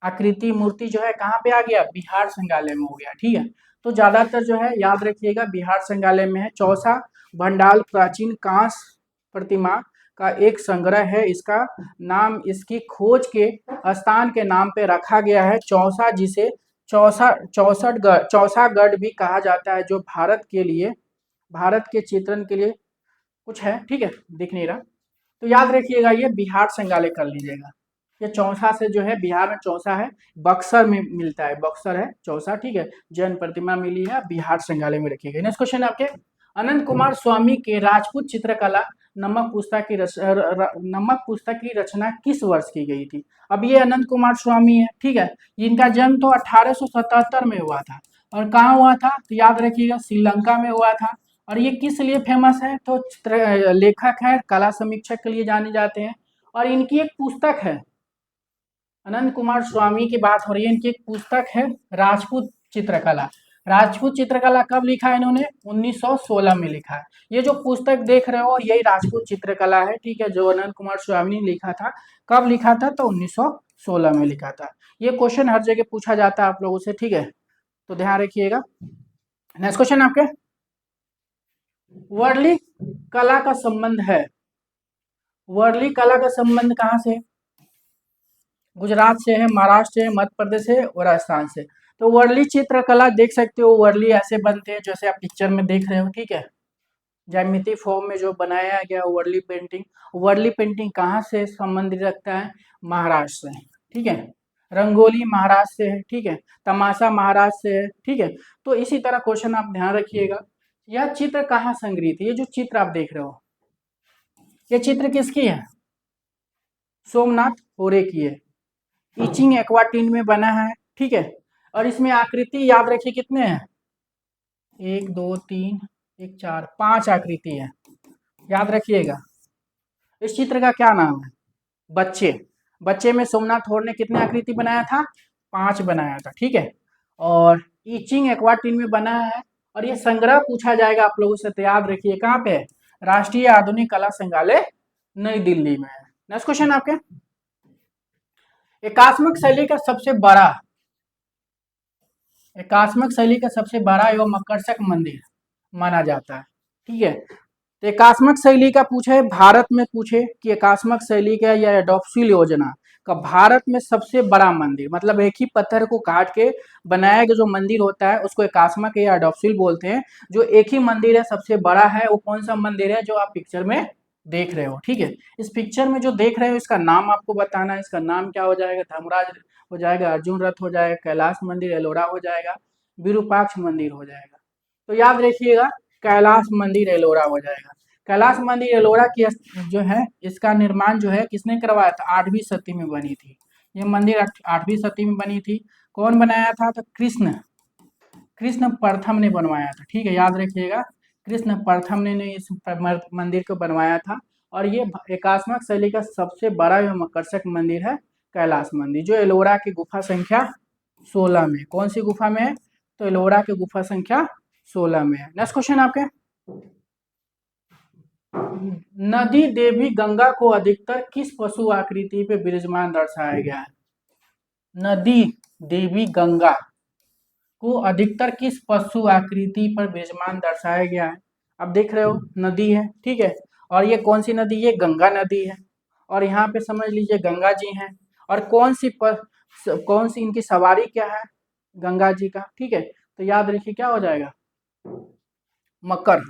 आकृति मूर्ति जो है कहाँ पे आ गया? बिहार संग्रहालय में हो गया, ठीक है? तो ज्यादातर जो है याद रखिएगा बिहार संग्रहालय में है। चौसा भंडाल प्राचीन कांस्य प्रतिमा का एक संग्रह है। इसका नाम इसकी खोज के स्थान के नाम पे रखा गया है चौसा, जिसे चौसागढ़ भी कहा जाता है, जो भारत के चित्रण के लिए कुछ है। ठीक है, दिख नहीं रहा तो याद रखिएगा, ये बिहार संग्रहालय कर लीजिएगा। ये चौसा से जो है, बिहार में चौसा है, बक्सर में मिलता है, बक्सर है चौसा। ठीक है, जैन प्रतिमा मिली है, बिहार संग्रहालय में रखिएगा। नेक्स्ट क्वेश्चन आपके, अनंत कुमार स्वामी के राजपूत चित्रकला नमक पुस्तक की रचना किस वर्ष की गई थी? अब ये अनंत कुमार स्वामी है, ठीक है, इनका जन्म तो 1877 में हुआ था। और कहाँ हुआ था तो याद रखिएगा, श्रीलंका में हुआ था। और ये किस लिए फेमस है तो लेखक है, कला समीक्षक के लिए जाने जाते हैं। और इनकी एक पुस्तक है, अनंत कुमार स्वामी की बात हो रही है, इनकी एक पुस्तक है राजपूत चित्रकला। राजपूत चित्रकला कब लिखा है इन्होंने? 1916 में लिखा है। ये जो पुस्तक देख रहे हो यही राजपूत चित्रकला है, ठीक है, जो अनंत कुमार स्वामी ने लिखा था। कब लिखा था तो 1916 में लिखा था। ये क्वेश्चन हर जगह पूछा जाता है आप लोगों से, ठीक है, तो ध्यान रखिएगा। नेक्स्ट क्वेश्चन आपके, वर्ली कला का संबंध है, वर्ली कला का संबंध कहाँ से? गुजरात से है, महाराष्ट्र से, मध्य प्रदेश से और राजस्थान से। तो वर्ली चित्रकला देख सकते हो, वर्ली ऐसे बनते हैं जैसे आप पिक्चर में देख रहे हो, ठीक है, ज्यामिति फॉर्म में जो बनाया गया वर्ली पेंटिंग। वर्ली पेंटिंग कहाँ से संबंधित रखता है? महाराष्ट्र से, ठीक है, रंगोली महाराष्ट्र से है, ठीक है, तमाशा महाराष्ट्र से है, ठीक है। तो इसी तरह क्वेश्चन आप ध्यान रखिएगा, यह चित्र कहाँ संग्रहित है? ये जो चित्र आप देख रहे हो, ये चित्र किसकी है? सोमनाथ होरे की है। इचिंग एक्वाटिन में बना है, ठीक है, और इसमें आकृति याद रखिए कितने हैं? 1 2 3 1 4 5 आकृति है, याद रखिएगा। इस चित्र का क्या नाम है? बच्चे। बच्चे में सोमनाथ होर ने कितने आकृति बनाया था? 5 बनाया था, ठीक है। और इचिंग एक्वाटिन में बना है, और ये संग्रह पूछा जाएगा आप लोगों से, तो याद रखिए कहाँ पे है? राष्ट्रीय आधुनिक कला संग्रहालय नई दिल्ली में है। नेक्स्ट क्वेश्चन आपके, एकात्मक शैली का सबसे बड़ा, एकात्मक शैली का सबसे बड़ा एवं आकर्षक मंदिर माना जाता है, ठीक है। तो एकात्मक शैली का पूछे, भारत में पूछे कि एकात्मक शैली का या एडोप्सिल योजना का भारत में सबसे बड़ा मंदिर, मतलब एक ही पत्थर को काट के बनाया गया जो मंदिर होता है उसको एकात्मक या एडोप्सिल बोलते हैं। जो एक ही मंदिर है सबसे बड़ा है, वो कौन सा मंदिर है जो आप पिक्चर में देख रहे हो, ठीक है। इस पिक्चर में जो देख रहे हो इसका नाम आपको बताना है, इसका नाम क्या हो जाएगा? धर्मराज हो जाएगा, अर्जुन रथ हो जाएगा, कैलाश मंदिर एलोरा हो जाएगा, विरूपाक्ष मंदिर हो जाएगा। तो याद रखिएगा कैलाश मंदिर एलोरा हो जाएगा। कैलाश मंदिर एलोरा की जो है इसका निर्माण जो है किसने करवाया था? 8वीं सदी में बनी थी। ये मंदिर 8वीं सदी में बनी थी। कौन बनाया था? तो कृष्ण प्रथम ने बनवाया था, ठीक है, याद रखिएगा, कृष्ण प्रथम ने इस मंदिर को बनवाया था। और ये एकात्मक शैली का सबसे बड़ा एवं आकर्षक मंदिर है कैलाश मंदिर, जो एलोरा की गुफा संख्या 16 में। कौन सी गुफा में है? तो एलोरा की गुफा संख्या 16 में है। नेक्स्ट क्वेश्चन आपके, नदी देवी गंगा को अधिकतर किस पशु आकृति पे विराजमान दर्शाया गया है? नदी देवी गंगा को अधिकतर किस पशु आकृति पर विराजमान दर्शाया गया है? अब देख रहे हो नदी है, ठीक है, और ये कौन सी नदी है? गंगा नदी है। और यहाँ पे समझ लीजिए गंगा जी हैं, और कौन सी इनकी सवारी क्या है? गंगा जी का, ठीक है। तो याद रखिए क्या हो जाएगा? मकर।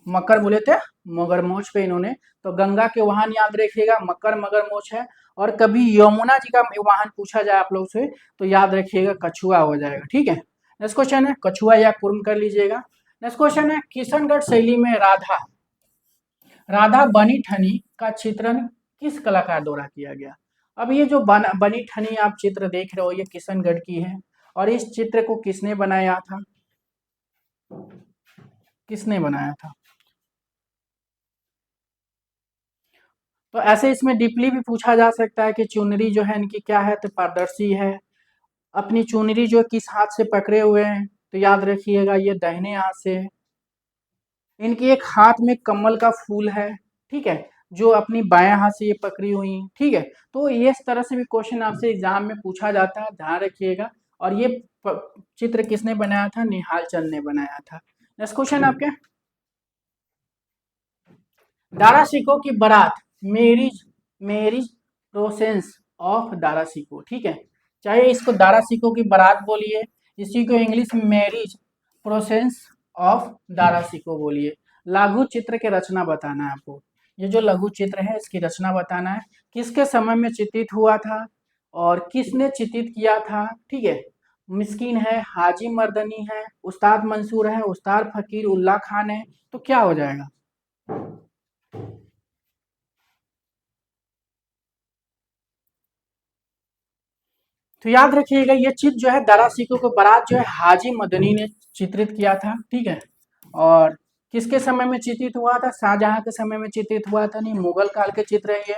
मकर बोले थे मगरमच्छ पे इन्होंने, तो गंगा के वाहन याद रखिएगा मकर मगरमच्छ है। और कभी यमुना जी का वाहन पूछा जाए आप लोग से तो याद रखिएगा कछुआ हो जाएगा, ठीक है। नेक्स्ट क्वेश्चन है, कछुआ या कुर्म कर लीजिएगा। नेक्स्ट क्वेश्चन है, किशनगढ़ शैली में राधा बनी ठनी का चित्रण किस कलाकार द्वारा किया गया? अब ये जो बनी ठनी आप चित्र देख रहे हो ये किशनगढ़ की है, और इस चित्र को किसने बनाया था? किसने बनाया था? तो ऐसे इसमें डीपली भी पूछा जा सकता है कि चुनरी जो है इनकी क्या है? तो पारदर्शी है। अपनी चुनरी जो किस हाथ से पकड़े हुए हैं? तो याद रखिएगा ये दाहिने हाथ से है। इनकी एक हाथ में कमल का फूल है, ठीक है, जो अपनी बाएं हाथ से ये पकड़ी हुई है, ठीक है। तो ये इस तरह से भी क्वेश्चन आपसे एग्जाम में पूछा जाता है, ध्यान रखिएगा। और ये चित्र किसने बनाया था? निहाल चंद ने बनाया था। नेक्स्ट क्वेश्चन आपके, दारा सिको की बारात, marriage, marriage process of Dara Shikoh, ठीक है। चाहे इसको दारा सिको की बारात बोलिए, इसी को इंग्लिश में मैरिज प्रोसेस ऑफ दारा सिको बोलिए। लघु चित्र की रचना बताना है आपको। ये जो लघु चित्र है इसकी रचना बताना है, किसके समय में चित्रित हुआ था और किसने चित्रित किया था, ठीक है। मिस्किन है, हाजी मर्दनी है, उस्ताद मंसूर है, उस्ताद फकीर उल्ला खान है, तो क्या हो जाएगा। तो याद रखिएगा ये चित्र जो है दारा सिको को बारात जो है हाजी मदनी ने चित्रित किया था, ठीक है। और किसके समय में चित्रित हुआ था, शाहजहां के समय में चित्रित हुआ था, नहीं मुगल काल के चित्र है ये,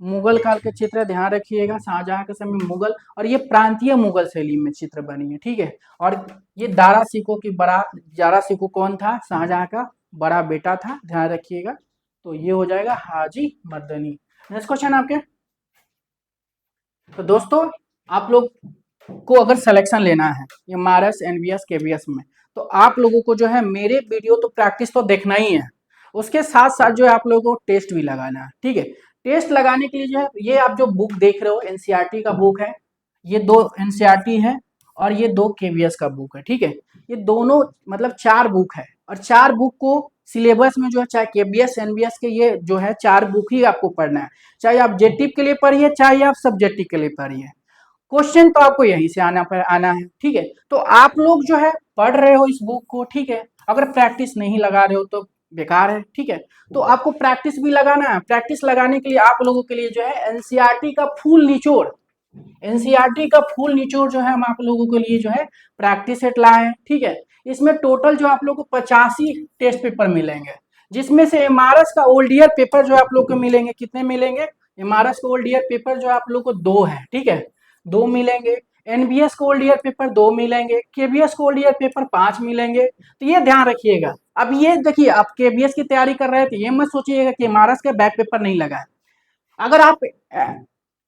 मुगल काल के चित्र ध्यान रखिएगा, शाहजहां के समय मुगल, और ये प्रांतीय मुगल शैली में चित्र बनी है, ठीक है। और ये दारा सिको की बारात, दारा सिको कौन था, शाहजहां का बड़ा बेटा था, ध्यान रखिएगा। तो ये हो जाएगा हाजी मर्दनी। नेक्स्ट क्वेश्चन आपके। तो दोस्तों आप लोग को अगर सिलेक्शन लेना है एमआरएस एनबीएस केबीएस में, तो आप लोगों को जो है मेरे वीडियो तो प्रैक्टिस तो देखना ही है, उसके साथ साथ जो है आप लोगों को टेस्ट भी लगाना है, ठीक है। टेस्ट लगाने के लिए जो है ये आप जो बुक देख रहे हो एनसीईआरटी का बुक है, ये दो एनसीईआरटी है और ये दो केबीएस का बुक है, ठीक है। ये दोनों मतलब चार बुक है, और चार बुक को सिलेबस में जो है चाहे केबीएस एनबीएस के ये जो है चार बुक ही आपको पढ़ना है, चाहे आप जेटिव के लिए पढ़िए चाहे आप सब्जेक्टिव के लिए पढ़िए। क्वेश्चन तो आपको यहीं से आना है, ठीक है। तो आप लोग जो है पढ़ रहे हो इस बुक को, ठीक है। अगर प्रैक्टिस नहीं लगा रहे हो तो बेकार है, ठीक है। तो आपको प्रैक्टिस भी लगाना है। प्रैक्टिस लगाने के लिए आप लोगों के लिए जो है एनसीईआरटी का फुल निचोड़, एनसीईआरटी का फुल निचोड़ जो है हम आप लोगों के लिए जो है प्रैक्टिस सेट लाए हैं, ठीक है। इसमें टोटल जो आप लोग को 85 टेस्ट पेपर मिलेंगे, जिसमें से एमआरएस का ओल्ड ईयर पेपर जो आप लोग को मिलेंगे, कितने मिलेंगे, एमआरएस का ओल्ड ईयर पेपर जो आप लोग को दो है, ठीक है, दो मिलेंगे। एनबीएस को ओल्ड ईयर पेपर दो मिलेंगे, केबीएस को ओल्ड ईयर पेपर 5 मिलेंगे। तो ये ध्यान रखिएगा। अब ये देखिए आप केबीएस की तैयारी कर रहे हैं तो ये मत सोचिएगा कि एमआरएस का बैक पेपर नहीं लगा है। अगर आप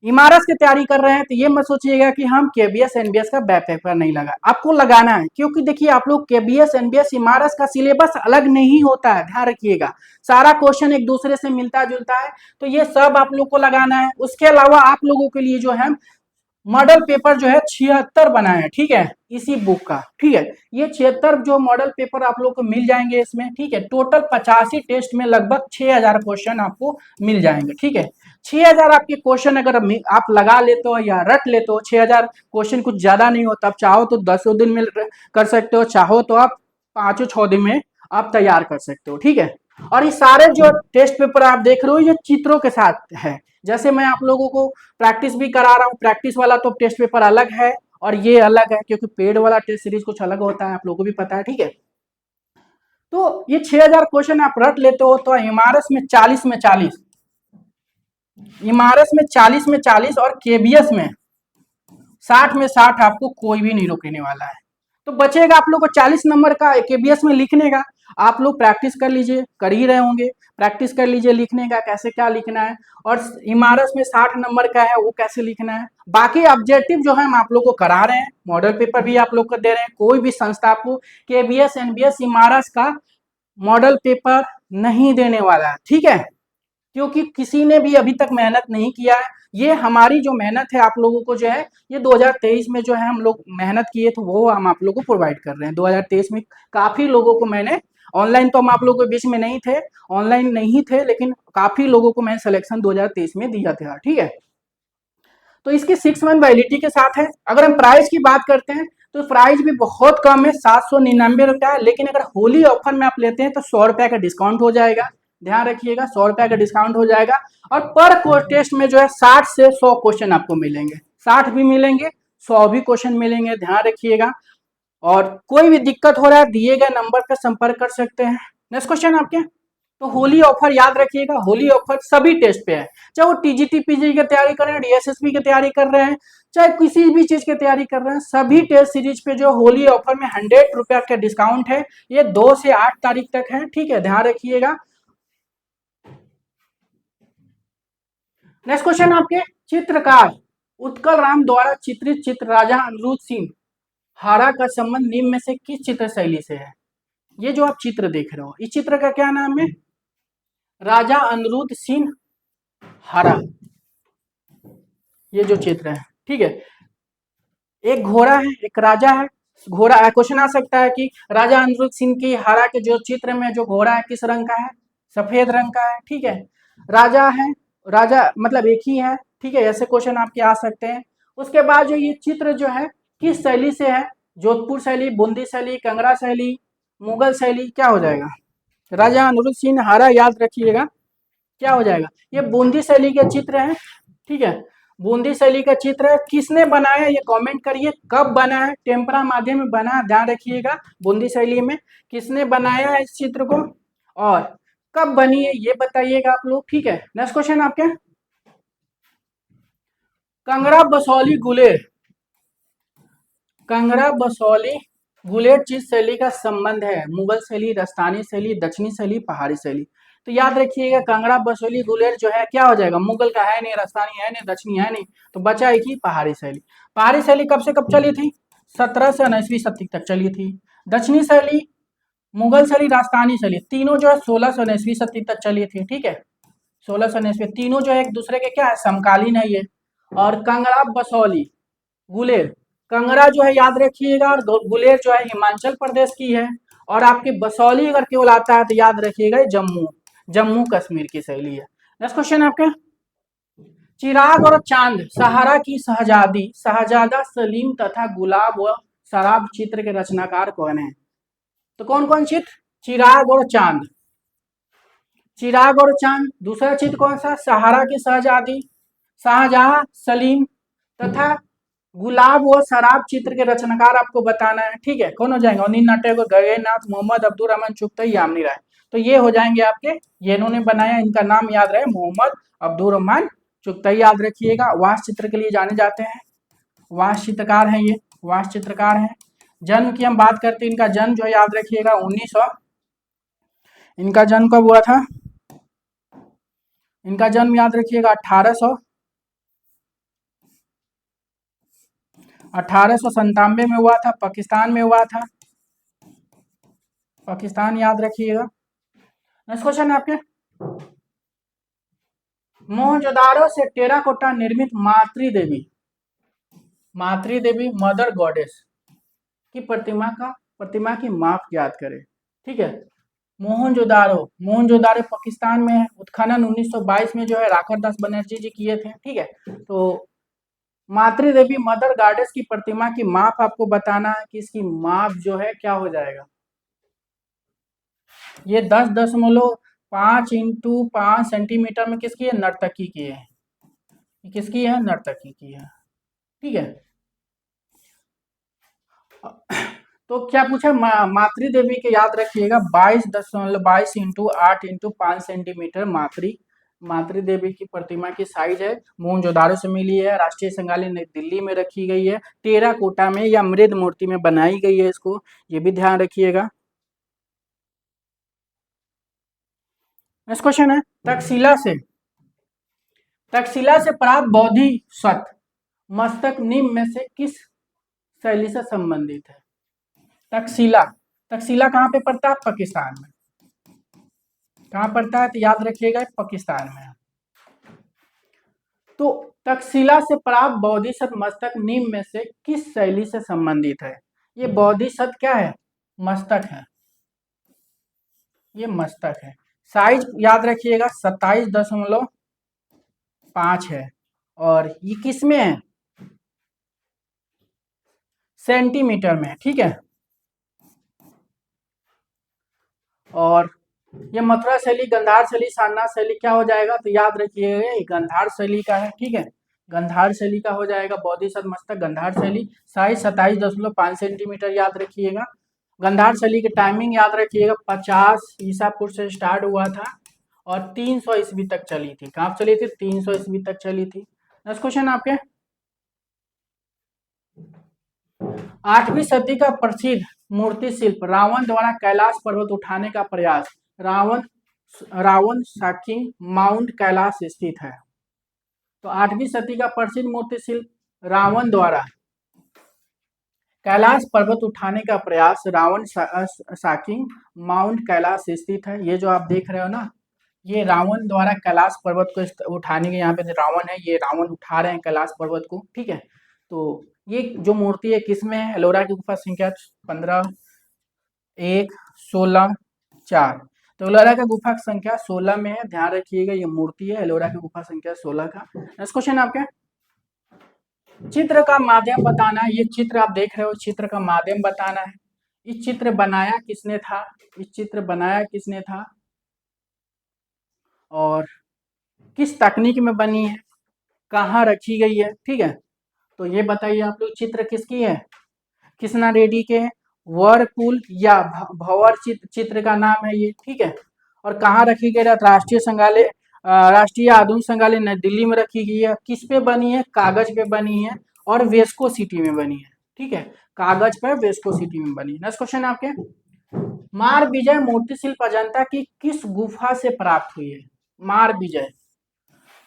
इमारत की तैयारी कर रहे हैं तो ये मत सोचिएगा कि हम केबीएस एनबीएस का बैक पेपर नहीं लगा, आपको लगाना है। क्योंकि देखिए आप लोग केबीएस एनबीएस इमारत का सिलेबस अलग नहीं होता है, ध्यान रखिएगा। सारा क्वेश्चन एक दूसरे से मिलता जुलता है, तो ये सब आप लोग को लगाना है। उसके अलावा आप लोगों के लिए जो है मॉडल पेपर जो है 76 बनाए हैं, ठीक है, इसी बुक का, ठीक है। ये 76 जो मॉडल पेपर आप लोग को मिल जाएंगे इसमें, ठीक है। टोटल 85 टेस्ट में लगभग 6000 क्वेश्चन आपको मिल जाएंगे, ठीक है। 6000 आपके क्वेश्चन अगर आप लगा लेते हो या रट लेते हो, 6000 क्वेश्चन कुछ ज्यादा नहीं होता। आप चाहो तो 10 दिन में कर सकते हो, चाहो तो आप 5-6 दिन में आप तैयार कर सकते हो, ठीक है। और ये सारे जो टेस्ट पेपर आप देख रहे हो ये चित्रों के साथ है। जैसे मैं आप लोगों को प्रैक्टिस भी करा रहा हूँ, प्रैक्टिस वाला तो टेस्ट पेपर अलग है और ये अलग है, क्योंकि पेड वाला टेस्ट सीरीज कुछ अलग होता है, आप लोगों को भी पता है, ठीक है। तो ये 6000 क्वेश्चन आप रट लेते हो तो एमआरएस में 40 इमारस में 40 और केबीएस में 60 आपको कोई भी नहीं रोकने वाला है। तो बचेगा आप लोग को 40 नंबर का केबीएस में लिखने का। आप लोग प्रैक्टिस कर लीजिए, कर ही रहे होंगे, प्रैक्टिस कर लीजिए लिखने का, कैसे क्या लिखना है। और इमारत में 60 नंबर का है वो कैसे लिखना है। बाकी ऑब्जेक्टिव जो है हम आप लोग को करा रहे हैं, मॉडल पेपर भी आप लोग को दे रहे हैं। कोई भी संस्था आपको केबीएस एनबीएस इमारत का मॉडल पेपर नहीं देने वाला है, ठीक है। क्योंकि किसी ने भी अभी तक मेहनत नहीं किया है। ये हमारी जो मेहनत है आप लोगों को जो है ये 2023 में जो है हम लोग मेहनत किए थे वो हम आप लोगों को प्रोवाइड कर रहे हैं। 2023 में काफी लोगों को मैंने ऑनलाइन, तो हम आप लोगों के बीच में नहीं थे, ऑनलाइन नहीं थे, लेकिन काफी लोगों को मैंने सिलेक्शन 2023 में दिया था, ठीक है। तो इसकी 6 मंथ वैलिडिटी के साथ है। अगर हम प्राइस की बात करते हैं तो प्राइस भी बहुत कम है, 799 रुपया है। लेकिन अगर होली ऑफर में आप लेते हैं तो 100 रुपया का डिस्काउंट हो जाएगा, ध्यान रखिएगा, 100 रुपया का डिस्काउंट हो जाएगा। और पर टेस्ट में जो है 60 से 100 क्वेश्चन आपको मिलेंगे, 60 भी मिलेंगे, 100 भी क्वेश्चन मिलेंगे, ध्यान रखिएगा। और कोई भी दिक्कत हो रहा है दिए गए नंबर पर संपर्क कर सकते हैं। नेक्स्ट क्वेश्चन आपके। तो होली ऑफर याद रखिएगा, होली ऑफर सभी टेस्ट पे है, चाहे वो टीजीटी पीजी की तैयारी कर रहे हैं, डीएसएसबी की तैयारी कर रहे हैं, चाहे किसी भी चीज की तैयारी कर रहे हैं, सभी टेस्ट सीरीज पे जो होली ऑफर में 100 रुपया का डिस्काउंट है। ये 2 से 8 तारीख तक है, ठीक है, ध्यान रखिएगा। नेक्स्ट क्वेश्चन आपके। चित्रकार उत्कल राम द्वारा चित्रित चित्र राजा अनिरुद्ध सिंह हारा का संबंध निम्न में से किस चित्र शैली से है। ये जो आप चित्र देख रहे हो इस चित्र का क्या नाम है, राजा अनिरुद्ध सिंह हारा, ये जो चित्र है, ठीक है। एक घोड़ा है, एक राजा है। घोड़ा, क्वेश्चन आ सकता है कि राजा अनिरुद्ध सिंह की हारा के जो चित्र में जो घोड़ा है किस रंग का है? सफेद रंग का है, ठीक है। राजा है, राजा मतलब एक ही है, ठीक है। ऐसे क्वेश्चन आपके आ सकते हैं। उसके बाद जो ये चित्र जो है किस शैली से है? जोधपुर शैली, बूंदी शैली, कंगरा शैली, मुगल शैली, क्या हो जाएगा? राजा अनिरुद्ध सिंह हारा, याद रखिएगा क्या हो जाएगा? ये बूंदी शैली के चित्र है, ठीक है। बूंदी शैली का चित्र है। किसने बनाया ये कमेंट करिए, कब बना है? टेम्परा माध्यम में बना, ध्यान रखिएगा। बूंदी शैली में किसने बनाया है इस चित्र को और कब बनी है ये बताइएगा आप लोग, ठीक है। नेक्स्ट क्वेश्चन आपके, कंगरा बसौली गुलेर, कंगरा बसौली गुलेर जिस शैली का संबंध है? मुगल शैली, राजस्थानी शैली, दक्षिणी शैली, पहाड़ी शैली। तो याद रखिएगा कंगरा बसौली गुलेर जो है क्या हो जाएगा? मुगल का है नहीं, राजस्थानी है नहीं, दक्षिणी है नहीं, तो बचा एक ही पहाड़ी शैली। पहाड़ी शैली कब से कब चली थी? 17 से 19वीं शताब्दी तक चली थी। दक्षिणी शैली, मुगल शैली, राजस्थानी शैली, तीनों जो है 16 से 19वीं शताब्दी तक चली थी, ठीक है। 16 से 19वीं, तीनों जो है एक दूसरे के क्या है? समकालीन है ये। और कंगरा बसौली गुलेर, कंगरा जो है याद रखिएगा और गुलेर जो है हिमाचल प्रदेश की है। और आपकी बसौली अगर केवल आता है तो याद रखिएगा जम्मू, जम्मू कश्मीर की शैली है। नेक्स्ट क्वेश्चन आपके, चिराग और चांद सहारा की शहजादी, शहजादा सलीम तथा गुलाब व शराब चित्र के रचनाकार कौन है? तो कौन कौन चित्र? चिराग और चांद, चिराग और चांद। दूसरा चित्र कौन सा? सहारा की शहजादी, शाहजहां, सलीम तथा गुलाब व शराब चित्र के रचनाकार आपको बताना है, ठीक है। कौन हो जाएंगे? अनिल नाटक, गगननाथ, मोहम्मद अब्दुल रहमान चुगताई, यामिनी राय। तो ये हो जाएंगे आपके, ये इन्होंने बनाया, इनका नाम याद रहे, मोहम्मद अब्दुल रहमान चुगताई, याद रखिएगा। वास्तु चित्र के लिए जाने जाते हैं, वास्तु चित्रकार हैं ये, वास्तु चित्रकार हैं। जन्म की हम बात करते हैं, इनका जन्म जो है याद रखिएगा 1900, इनका जन्म कब हुआ था? इनका जन्म याद रखिएगा 1897 में हुआ था, पाकिस्तान में हुआ था, पाकिस्तान, याद रखिएगा। नेक्स्ट क्वेश्चन है आपके, मोहनजोदारो से टेराकोटा निर्मित मातृ देवी, मातृ देवी मदर गॉडेस की प्रतिमा की माप याद करें, ठीक है। मोहनजोदारो, मोहनजोदारो पाकिस्तान में है। उत्खनन 1922 में जो है राकर दास बनर्जी जी किए थे, ठीक है। तो मातृ देवी मदर गॉडेस की प्रतिमा की माप आपको बताना है कि इसकी माप जो है क्या हो जाएगा? ये 10.5 सेंटीमीटर में किसकी है? नर्तकी की है। किसकी है? नर्तकी की है, ठीक है। तो क्या पूछा? मातृ देवी के याद रखिएगा 22.22 × 8 × 5 सेंटीमीटर मातृ देवी की प्रतिमा की साइज है। मोहनजोदारो से मिली है, राष्ट्रीय संग्रहालय नई दिल्ली में रखी गई है, टेराकोटा में या मृद मूर्ति में बनाई गई है, इसको ये भी ध्यान रखिएगा। नेक्स्ट क्वेश्चन है, तक्षशिला से प्राप्त बोधिसत्व मस्तक निम्न में से किस शैली से संबंधित है? तक्षशिला, तक्षशिला कहाँ पे पड़ता है? पाकिस्तान में। कहाँ पड़ता है? तो याद रखिएगा पाकिस्तान में। तो तक्षशिला से प्राप्त बोधिसत्व मस्तक निम्न में से किस शैली से संबंधित है? ये बोधिसत्व क्या है? मस्तक है, ये मस्तक है। साइज याद रखिएगा 27.5 है। और ये किस में है? सेंटीमीटर में, ठीक है। और ये मथुरा शैली, गंधार शैली, सारनाथ शैली क्या हो जाएगा? तो याद रखिएगा ये गंधार शैली का है, ठीक है। गंधार शैली का हो जाएगा बोधिसत्व मस्तक, गंधार शैली। साइज 27.5 सेंटीमीटर, याद रखिएगा। गंधार शैली की टाइमिंग याद रखिएगा 50 ईसा पूर्व से स्टार्ट हुआ था और 300 ईस्वी तक चली थी। कहाँ चली थी? 300 ईस्वी तक चली थी। नेक्स्ट क्वेश्चन आपके, 8वीं सदी का प्रसिद्ध मूर्ति शिल्प रावण द्वारा कैलाश पर्वत उठाने का प्रयास, रावण साकिंग माउंट कैलाश स्थित है। तो 8वीं सदी का प्रसिद्ध मूर्ति शिल्प रावण द्वारा कैलाश पर्वत उठाने का प्रयास, रावण साकिंग माउंट कैलाश स्थित है। ये जो आप देख रहे हो ना, ये रावण द्वारा कैलाश पर्वत को उठाने के, यहाँ पे रावण है, ये रावण उठा रहे हैं कैलाश पर्वत को, ठीक है। तो ये जो मूर्ति है किसमें है? एलोरा की गुफा संख्या 15, 1, 16, 4। तो एलोरा का गुफा संख्या 16 में है, ध्यान रखिएगा ये मूर्ति है एलोरा की गुफा संख्या 16 का। नेक्स्ट क्वेश्चन आपके, चित्र का माध्यम बताना है। ये चित्र आप देख रहे हो, चित्र का माध्यम बताना है। इस चित्र बनाया किसने था? इस चित्र बनाया किसने था और किस तकनीक में बनी है, कहाँ रखी गई है, ठीक है। तो ये बताइए आप लोग, चित्र किसकी है? कृष्णा रेड्डी के वर्लपुल या भंवर चित्र का नाम है ये, ठीक है। और कहाँ रखी गई है? राष्ट्रीय संग्रहालय, राष्ट्रीय आधुनिक संग्रहालय नई दिल्ली में रखी गई है। किस पे बनी है? कागज पे बनी है और वेस्को सिटी में बनी है, ठीक है। कागज पर वेस्को सिटी में बनी है। नेक्स्ट क्वेश्चन आपके, मार विजय मूर्ति शिल्प अजंता की किस गुफा से प्राप्त हुई है? मार विजय,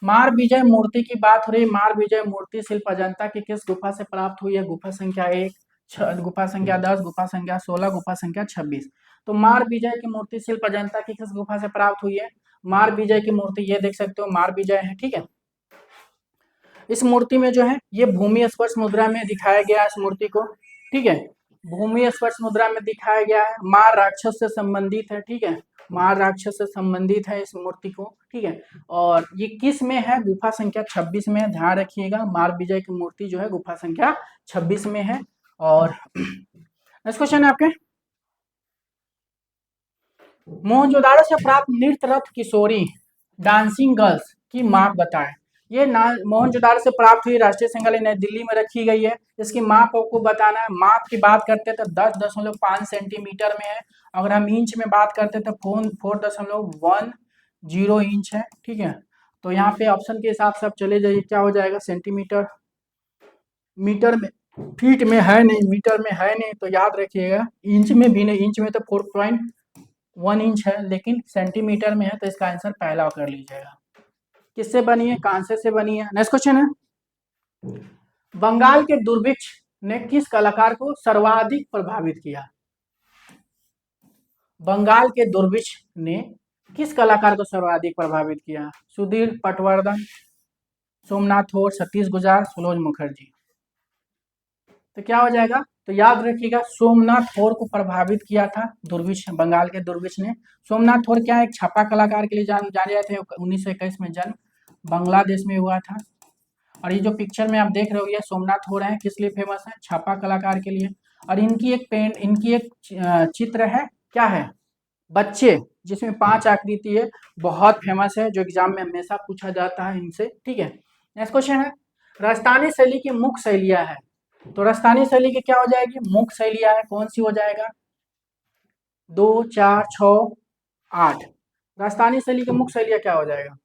मार विजय मूर्ति की बात हो रही है। मार विजय मूर्ति शिल्प अजंता की किस गुफा से प्राप्त हुई है? गुफा संख्या 1, गुफा संख्या 10, गुफा संख्या 16, गुफा संख्या 26। तो मार विजय की मूर्ति शिल्प अजंता की किस गुफा से प्राप्त हुई है? मार विजय की मूर्ति ये देख सकते हो, मार विजय है, ठीक है। इस मूर्ति में जो है ये भूमि स्पर्श मुद्रा में दिखाया गया है इस मूर्ति को, ठीक है। भूमि स्पर्श मुद्रा में दिखाया गया है, मार राक्षस से संबंधित है, ठीक है। मार राक्षस से संबंधित है इस मूर्ति को, ठीक है। और ये किस में है? गुफा संख्या 26 में है, ध्यान रखिएगा। मार विजय की मूर्ति जो है गुफा संख्या 26 में है। और नेक्स्ट क्वेश्चन है आपके, मोहनजोदाड़ो से प्राप्त नृत्य रथ किशोरी डांसिंग गर्ल्स की माप बताएं। ये मोहनजोदाड़ो से प्राप्त हुई, राष्ट्रीय संग्रहालय नई दिल्ली में रखी गई है। इसकी माप आपको बताना है। माप की बात करते हैं तो 10.5 सेंटीमीटर में है। अगर हम इंच में बात करते हैं तो 4.10 इंच है, ठीक है। तो यहाँ पे ऑप्शन के हिसाब से आप चले जाइए, क्या हो जाएगा? सेंटीमीटर, मीटर में, फीट में है नहीं, मीटर में है नहीं, तो याद रखिएगा। इंच में भी नहीं, इंच में तो 4.1 इंच है, लेकिन सेंटीमीटर में है, तो इसका आंसर पहला कर लीजिएगा। किससे बनी है? कांसे से बनी है। नेक्स्ट क्वेश्चन है, बंगाल के दुर्भिक्ष ने किस कलाकार को सर्वाधिक प्रभावित किया? बंगाल के दुर्भिक्ष ने किस कलाकार को सर्वाधिक प्रभावित किया? सुधीर पटवर्धन, सोमनाथ होर, सतीश गुजार, सुलोज मुखर्जी। तो क्या हो जाएगा? तो याद रखिएगा, सोमनाथ होर को प्रभावित किया था दुर्भिक्ष, बंगाल के दुर्भिक्ष ने। सोमनाथ होर क्या है? एक छापा कलाकार के लिए जाने जाते थे। 1921 में जन्म बांग्लादेश में हुआ था। और ये जो पिक्चर में आप देख रहे हो, ये सोमनाथ होर हैं, किस लिए फेमस है? छापा कलाकार के लिए। और इनकी एक चित्र है, क्या है? बच्चे, जिसमें 5 आकृति है, बहुत फेमस है, जो एग्जाम में हमेशा पूछा जाता है इनसे, ठीक है। नेक्स्ट क्वेश्चन है, राजस्थानी शैली की मुख्य शैलियां है। तो राजस्थानी शैली की क्या हो जाएगी? मुख्य शैलियां है, कौन सी हो जाएगा? 2, 4, 6, 8। राजस्थानी शैली की मुख्य शैलियां क्या हो जाएगा?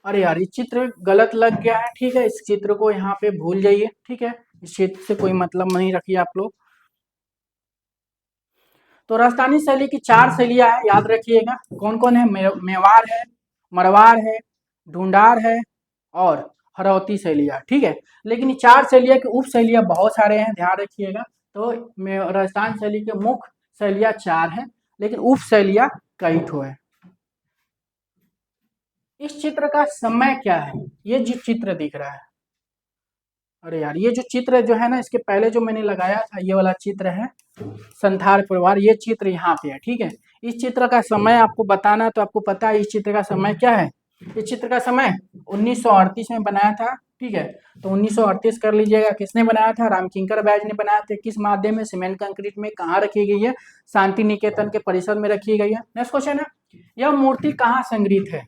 अरे यार, ये चित्र गलत लग गया है, ठीक है। इस चित्र को यहाँ पे भूल जाइए, ठीक है। इस चित्र से कोई मतलब नहीं रखिए आप लोग। तो राजस्थानी शैली की 4 शैलियां है, याद रखिएगा। कौन कौन है? मेवाड़ है, मरवाड़ है, ढूंढार है और हरौती शैलियां, ठीक है। लेकिन ये 4 शैलियां की उप शैलियां बहुत सारे हैं, ध्यान रखिएगा। तो राजस्थान शैली के मुख्य शैलियां 4 हैं, लेकिन उप शैलियां कई ठो है। इस चित्र का समय क्या है? ये जो चित्र दिख रहा है, अरे यार, ये जो चित्र जो है ना, इसके पहले जो मैंने लगाया था, ये वाला चित्र है संथाल परिवार, ये चित्र यहाँ पे है, ठीक है। इस चित्र का समय आपको बताना है, तो आपको पता है इस चित्र का समय क्या है? इस चित्र का समय 1938 में बनाया था, ठीक है। तो 1938 कर लीजिएगा। किसने बनाया था? रामकिंकर बैज ने बनाया था। किस माध्यम में? सीमेंट कंक्रीट में। कहाँ रखी गई है? शांति निकेतन के परिसर में रखी गई है। नेक्स्ट क्वेश्चन है, यह मूर्ति कहाँ संग्रहित है?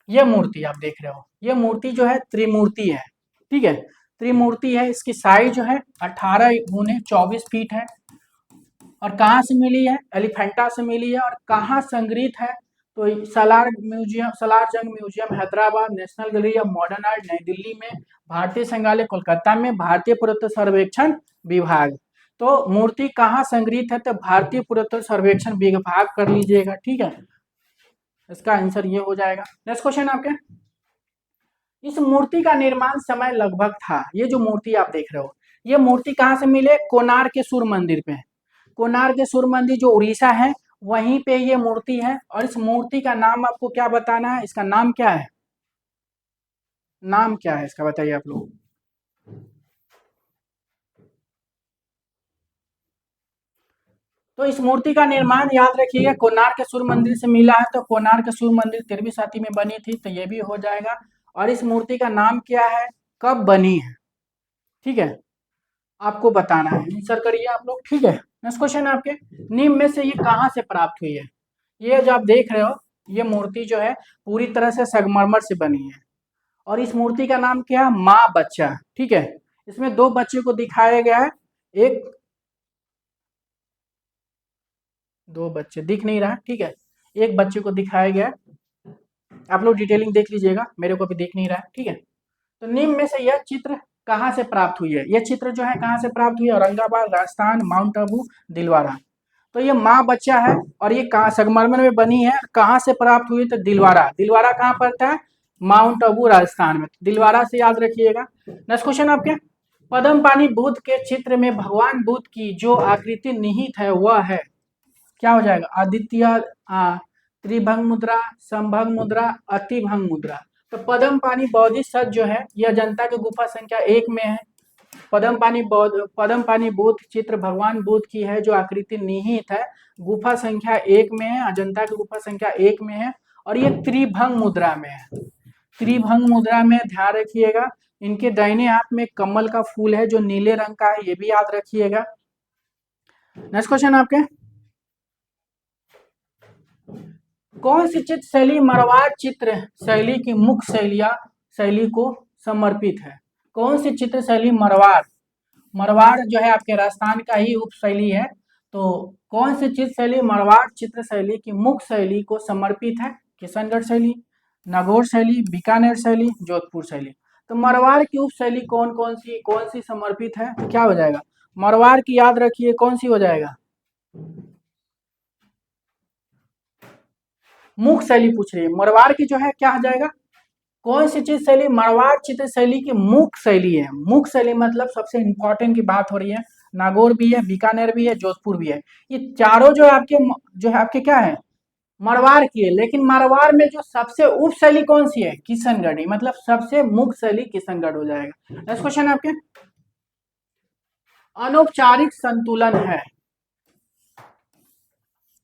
यह मूर्ति आप देख रहे हो, यह मूर्ति जो है त्रिमूर्ति है, ठीक है। त्रिमूर्ति है, इसकी साइज जो है 18x24 फीट है। और कहाँ से मिली है? एलिफेंटा से मिली है। और कहाँ संग्रहित है? तो Salar Jung museum Hyderabad, national gallery of modern art नई दिल्ली में, भारतीय संग्रहालय कोलकाता में, भारतीय पुरातत्व सर्वेक्षण विभाग। तो मूर्ति कहाँ संग्रहित है? तो भारतीय पुरातत्व सर्वेक्षण विभाग कर लीजिएगा, ठीक है। इसका आंसर ये हो जाएगा। नेक्स्ट क्वेश्चन आपके, इस मूर्ति का निर्माण समय लगभग था। ये जो मूर्ति आप देख रहे हो, ये मूर्ति कहाँ से मिले? कोणार्क के सूर्य मंदिर पे। कोणार्क के सूर्य मंदिर जो उड़ीसा है, वहीं पे ये मूर्ति है, और इस मूर्ति का नाम आपको क्या बताना है, इसका नाम क्या है, नाम क्या है इसका बताइए आप लोग। तो इस मूर्ति का निर्माण याद रखिएगा कोणार्क सूर्य मंदिर से मिला है, तो कोणार्क सूर्य मंदिर 13वीं शताब्दी में बनी थी, तो ये भी हो जाएगा। और इस मूर्ति का नाम क्या है, कब बनी है, ठीक है, आपको बताना है, आंसर करिए आप लोग, ठीक है। नेक्स्ट क्वेश्चन आपके, निम्न में से ये कहाँ से प्राप्त हुई है। ये जो आप देख रहे हो, ये मूर्ति जो है पूरी तरह से संगमरमर से बनी है, और इस मूर्ति का नाम क्या है, माँ बच्चा, ठीक है। इसमें दो बच्चे को दिखाया गया है, एक, दो बच्चे दिख नहीं रहा, ठीक है, एक बच्चे को दिखाया गया है। आप लोग डिटेलिंग देख लीजिएगा, मेरे को भी दिख नहीं रहा है, ठीक है। तो निम्न में से यह चित्र कहाँ से प्राप्त हुई है, यह चित्र जो है कहाँ से प्राप्त हुई है, औरंगाबाद, राजस्थान, माउंट आबू, दिलवारा। तो ये माँ बच्चा है, और ये कहाँ संगमरमर में बनी है, कहाँ से प्राप्त हुई, तो दिलवारा। दिलवारा कहाँ पड़ता है, माउंट आबू राजस्थान में, दिलवारा से याद रखिएगा। नेक्स्ट क्वेश्चन आपके, पद्म पानी बुद्ध के चित्र में भगवान बुद्ध की जो आकृति निहित है वह है, क्या हो जाएगा, आदित्य, त्रिभंग मुद्रा, समभंग मुद्रा, अतिभंग मुद्रा। तो पद्म पानी बौद्धिक सच जो है यह अजंता की गुफा संख्या 1 में है। पद्म पानी बुद्ध चित्र भगवान बुद्ध की है जो आकृति निहित है, गुफा संख्या 1 में है, अजंता की गुफा संख्या 1 में है, और ये त्रिभंग मुद्रा में है। त्रिभंग मुद्रा में ध्यान रखिएगा, इनके दाहिने हाथ में कमल का फूल है जो नीले रंग का है, ये भी याद रखिएगा। नेक्स्ट क्वेश्चन आपके, कौन सी चित्र शैली मरवाड़ चित्र शैली की मुख्य शैली को समर्पित है। कौन सी चित्र शैली मरवाड़, मरवाड़ जो है आपके राजस्थान का ही उप शैली है, तो कौन सी चित्र शैली मरवाड़ चित्र शैली की मुख्य शैली को समर्पित है, किशनगढ़ शैली, नागौर शैली, बीकानेर शैली, जोधपुर शैली। तो मरवाड़ की उप शैली कौन सी समर्पित है, तो क्या हो जाएगा, मरवाड़ की याद रखिए कौन सी हो जाएगा, मुख्य शैली पूछ रही है, मरवाड़ की जो है क्या हो जाएगा, कौन सी चित्र शैली मरवाड़ चित्र शैली की मुख्य शैली है। मुख्य शैली मतलब सबसे इंपॉर्टेंट की बात हो रही है, नागौर भी है, बीकानेर भी है, जोधपुर भी है, ये चारों जो है आपके क्या है, मरवाड़ की है, लेकिन मरवाड़ में जो सबसे उप शैली कौन सी है, किशनगढ़ी, मतलब सबसे मुख्य शैली किशनगढ़ हो जाएगा। नेक्स्ट क्वेश्चन आपके, अनौपचारिक संतुलन है,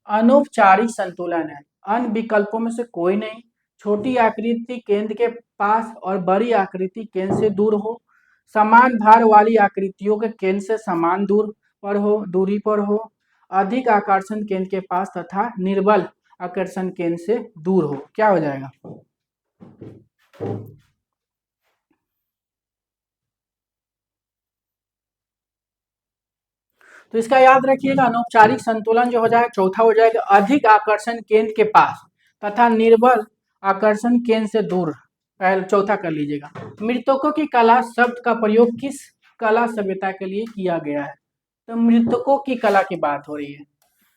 अनौपचारिक संतुलन है, अन्य विकल्पों में से कोई नहीं, छोटी आकृति केंद्र के पास और बड़ी आकृति केंद्र से दूर हो, समान भार वाली आकृतियों के केंद्र से समान दूरी पर हो, अधिक आकर्षण केंद्र के पास तथा निर्बल आकर्षण केंद्र से दूर हो, क्या हो जाएगा। तो इसका याद रखिएगा, अनौपचारिक संतुलन जो हो जाएगा चौथा हो जाएगा, अधिक आकर्षण केंद्र के पास तथा निर्बल आकर्षण केंद्र से दूर, पहले चौथा कर लीजिएगा। मृतकों की कला शब्द का प्रयोग किस कला सभ्यता के लिए किया गया है, तो मृतकों की कला की बात हो रही है,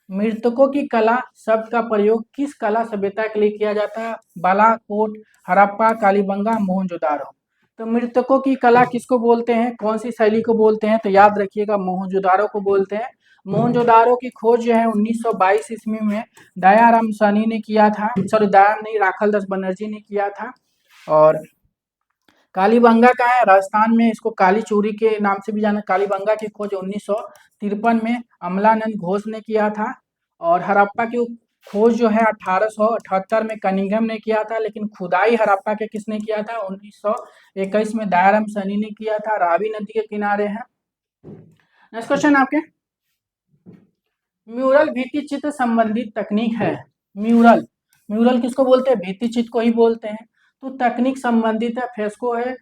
मृतकों की कला शब्द का प्रयोग किस कला सभ्यता के लिए किया जाता है, बालाकोट, हड़प्पा, कालीबंगा, मोहनजोदारो। तो मृतकों की कला किसको बोलते हैं, कौन सी शैली को बोलते हैं, तो याद रखिएगा मोहनजोदारो को बोलते हैं। मोहनजोदारो की खोज जो है 1922 ईस्वी में दयाराम साहनी ने किया था, सॉरी दयाराम नहीं, राखल दास बनर्जी ने किया था। और कालीबंगा का है राजस्थान में, इसको काली चूरी के नाम से भी जाना। कालीबंगा की खोज 1953 में अमलानंद घोष ने किया था, और हड़प्पा की खोज जो है 1878 में कनिंघम ने किया था, लेकिन खुदाई हड़प्पा के किसने किया था, 1921 में दयाराम साहनी ने किया था, रावी नदी के किनारे है। नेक्स्ट क्वेश्चन आपके, म्यूरल भित्ति चित्र संबंधित तकनीक है, म्यूरल, म्यूरल किसको बोलते हैं, भित्ति चित्र को ही बोलते हैं। तो तकनीक संबंधित है, फेस्को है,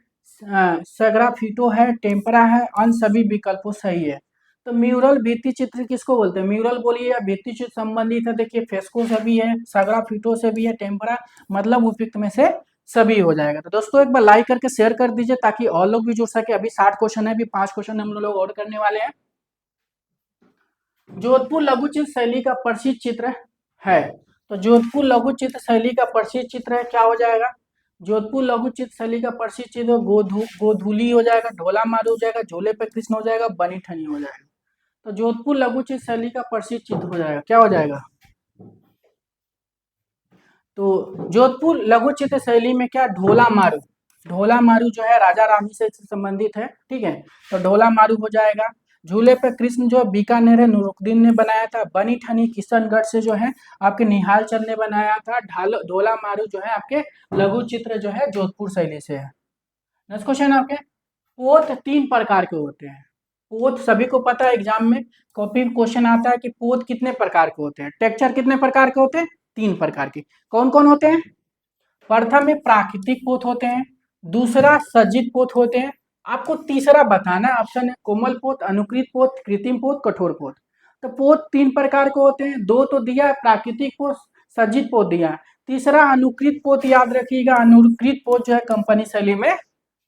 सग्राफिटो है, टेम्परा है, अन्य सभी विकल्पों सही है। तो म्यूरल भित्ति चित्र किसको बोलते हैं, म्यूरल बोलिए या भित्ति चित्र संबंधित है, देखिए फेस्को से भी है, सग्राफिटो से भी है, टेम्परा, मतलब उपयुक्त में से सभी हो जाएगा। तो दोस्तों एक बार लाइक करके शेयर कर दीजिए ताकि और लोग भी जुड़ सके। अभी 60 क्वेश्चन है, अभी 5 क्वेश्चन हम लोग और करने वाले हैं। जोधपुर लघु चित्र शैली का प्रसिद्ध चित्र है, तो जोधपुर लघु चित्र शैली का प्रसिद्ध चित्र है, क्या हो जाएगा, जोधपुर लघु चित्र शैली का प्रसिद्ध चित्र गोधूली हो जाएगा, ढोला मारू हो जाएगा, झोले पे कृष्ण हो जाएगा, बनी ठनी हो जाएगा। तो जोधपुर लघु चित्र शैली का प्रसिद्ध चित्र हो जाएगा, क्या हो जाएगा, तो जोधपुर लघु चित्र शैली में क्या, ढोला मारू, ढोला मारू जो है राजा रानी से संबंधित है, ठीक है, तो ढोला मारू हो जाएगा। झूले पे कृष्ण जो बीकानेर है नुरुद्दीन ने बनाया था। बनी ठनी किशनगढ़ से जो है आपके निहाल चंद ने बनाया था। ढोला मारू जो है आपके लघु चित्र जो है जोधपुर शैली से है। नेक्स्ट क्वेश्चन आपके, पोत 3 प्रकार के होते हैं। पोत सभी को पता है, एग्जाम में कॉपी में क्वेश्चन आता है कि पोत कितने प्रकार के होते हैं। टेक्सचर कितने प्रकार के होते हैं, 3 प्रकार के। कौन कौन होते हैं, प्रथम में प्राकृतिक पोत होते हैं, दूसरा सज्जित पोत होते हैं, आपको तीसरा बताना है, ऑप्शन है कोमल पोत, अनुकृत पोत, कृत्रिम पोत, कठोर पोत। तो पोत 3 प्रकार के होते हैं, 2 तो दिया है, प्राकृतिक पोत, सज्जित पोत दिया है, तीसरा अनुकृत पोत याद रखिएगा। अनुकृत पोत जो है कंपनी शैली में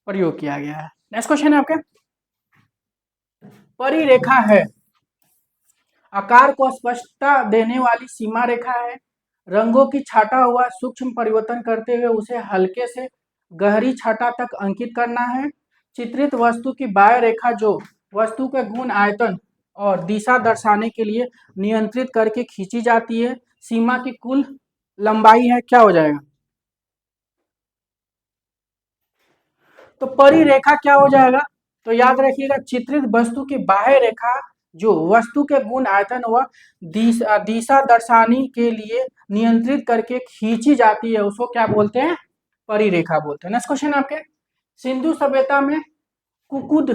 प्रयोग किया गया है। नेक्स्ट क्वेश्चन है आपके, परिरेखा है, आकार को स्पष्टता देने वाली सीमा रेखा है, रंगों की छाटा हुआ सूक्ष्म परिवर्तन करते हुए उसे हल्के से गहरी छाटा तक अंकित करना है। चित्रित वस्तु की बाह्य रेखा जो वस्तु के गुण, आयतन और दिशा दर्शाने के लिए नियंत्रित करके खींची जाती है। सीमा की कुल लंबाई है, क्या हो जाएगा, तो परिरेखा क्या हो जाएगा, तो याद रखिएगा चित्रित वस्तु की बाह्य रेखा जो वस्तु के गुण, आयतन व दिशा दर्शाने के लिए नियंत्रित करके खींची जाती है उसको क्या बोलते हैं, परिरेखा बोलते हैं। नेक्स्ट क्वेश्चन आपके, सिंधु सभ्यता में कुकुद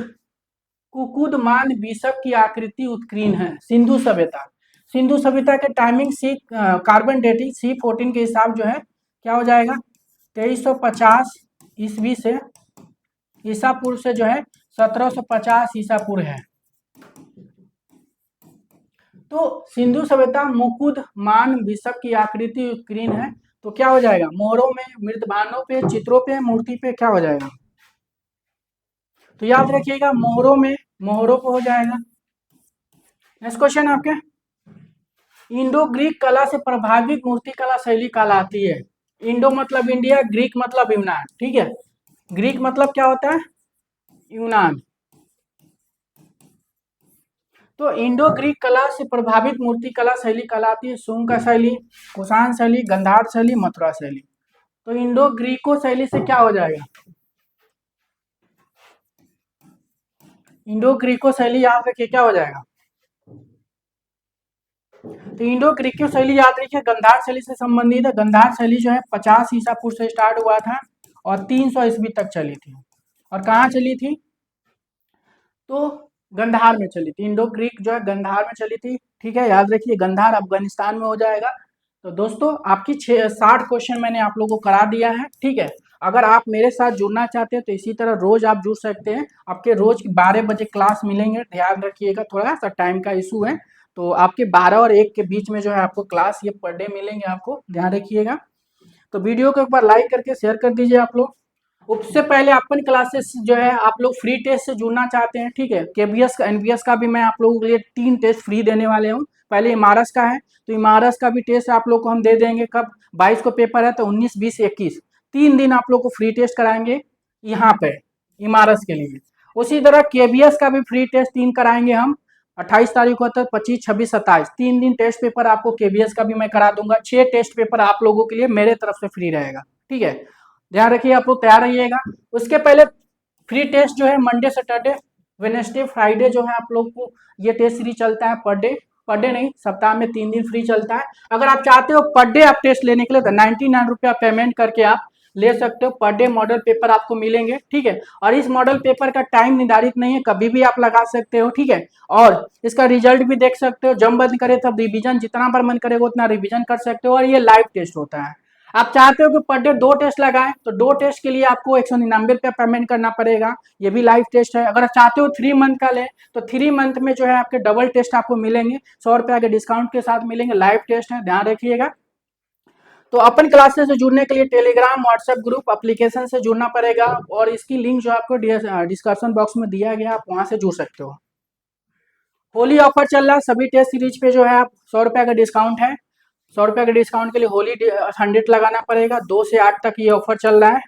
कुकुदमान बिशप की आकृति उत्कीर्ण है। सिंधु सभ्यता, सिंधु सभ्यता के टाइमिंग सी कार्बन डेटिंग C14 के हिसाब जो है क्या हो जाएगा, 2350 ईस्वी से ईसा पूर्व से जो है 1750 ईसा पूर्व है। तो सिंधु सभ्यता मुकुद मान बिशप की आकृति उत्कीर्ण है, तो क्या हो जाएगा, मोहरों में, मृतभानों पे, चित्रों पे, मूर्ति पे क्या हो जाएगा, तो याद रखिएगा मोहरों में, मोहरों पे हो जाएगा। नेक्स्ट क्वेश्चन आपके, इंडो ग्रीक कला से प्रभावित मूर्ति कला शैली कहलाती है। इंडो मतलब इंडिया, ग्रीक मतलब यूनान, ठीक है, ग्रीक मतलब क्या होता है, यूनान। तो इंडो ग्रीक कला से प्रभावित मूर्ति कला शैली कहलाती है शुंग का शैली, कुषाण शैली, गंधार शैली, मथुरा शैली। तो इंडो ग्रीको शैली से क्या हो जाएगा, इंडो ग्रीको शैली याद रखिए क्या हो जाएगा, तो इंडो ग्रीको शैली याद रखिए गंधार शैली से संबंधित है। गंधार शैली जो है 50 ईसा पूर्व से स्टार्ट हुआ था और 300 ईस्वी तक चली थी। और कहाँ चली थी, तो गंधार में चली थी। इंडो ग्रीक जो है गंधार में चली थी, ठीक है, याद रखिए गंधार अफगानिस्तान में हो जाएगा। तो दोस्तों आपकी 60 क्वेश्चन मैंने आप लोगों को करा दिया है, ठीक है। अगर आप मेरे साथ जुड़ना चाहते हैं तो इसी तरह रोज आप जुड़ सकते हैं। आपके रोज 12 बजे क्लास मिलेंगे, ध्यान रखिएगा, थोड़ा सा टाइम का इशू है, तो आपके 12 और 1 के बीच में जो है आपको क्लास ये पर डे मिलेंगे, आपको ध्यान रखिएगा। तो वीडियो को एक बार लाइक करके शेयर कर दीजिए आप लोग। उससे पहले अपन क्लासेस जो है आप लोग फ्री टेस्ट से जुड़ना चाहते हैं, ठीक है, केबीएस का, एनबीएस का भी मैं आप लोगों के लिए 3 टेस्ट फ्री देने वाले हूँ। पहले इमारस का है, तो इमारस का भी टेस्ट आप लोग को हम दे देंगे। कब, 22 को पेपर है, तो 19, 20, 21 3 दिन आप लोग को फ्री टेस्ट कराएंगे यहाँ पे इमारस के लिए। उसी तरह केबीएस का भी फ्री टेस्ट 3 कराएंगे हम, 28 तारीख को तक, 25, 26, 27 3 दिन टेस्ट पेपर आपको केबीएस का भी मैं करा दूंगा। 6 टेस्ट पेपर आप लोगों के लिए मेरे तरफ से फ्री रहेगा, ठीक है, ध्यान रखिए, आप लोग तैयार रहिएगा। उसके पहले फ्री टेस्ट जो है मंडे, सैटरडे, वेडनेसडे, फ्राइडे जो है आप लोग को ये टेस्ट सीरीज चलता है पर डे नहीं, सप्ताह में 3 दिन फ्री चलता है। अगर आप चाहते हो पर डे आप टेस्ट लेने के लिए तो 99 रुपया पेमेंट करके आप ले सकते हो। पर डे मॉडल पेपर आपको मिलेंगे, ठीक है, और इस मॉडल पेपर का टाइम निर्धारित नहीं है, कभी भी आप लगा सकते हो, ठीक है, और इसका रिजल्ट भी देख सकते हो। जब मन करे तब रिवीजन, जितना बार मन करेगा उतना रिवीजन कर सकते हो, और ये लाइव टेस्ट होता है। आप चाहते हो कि पर डे 2 टेस्ट लगाएं तो 2 टेस्ट के लिए आपको 199 रुपया पेमेंट करना पड़ेगा, ये भी लाइव टेस्ट है। अगर आप चाहते हो 3 मंथ का ले तो 3 मंथ में जो है आपके डबल टेस्ट आपको मिलेंगे, 100 रुपया के डिस्काउंट के साथ मिलेंगे, लाइव टेस्ट है, ध्यान रखिएगा। तो अपन क्लासेस से जुड़ने के लिए टेलीग्राम, व्हाट्सएप ग्रुप, एप्लीकेशन से जुड़ना पड़ेगा, और इसकी लिंक जो आपको डिस्क्रिप्शन बॉक्स में दिया गया, आप वहां से जुड़ सकते हो। होली ऑफर चल रहा है, सभी टेस्ट सीरीज पे जो है आप 100 रुपया का डिस्काउंट है। 100 रुपया के डिस्काउंट के लिए होली 100 लगाना पड़ेगा, 2 से 8 तक ये ऑफर चल रहा है।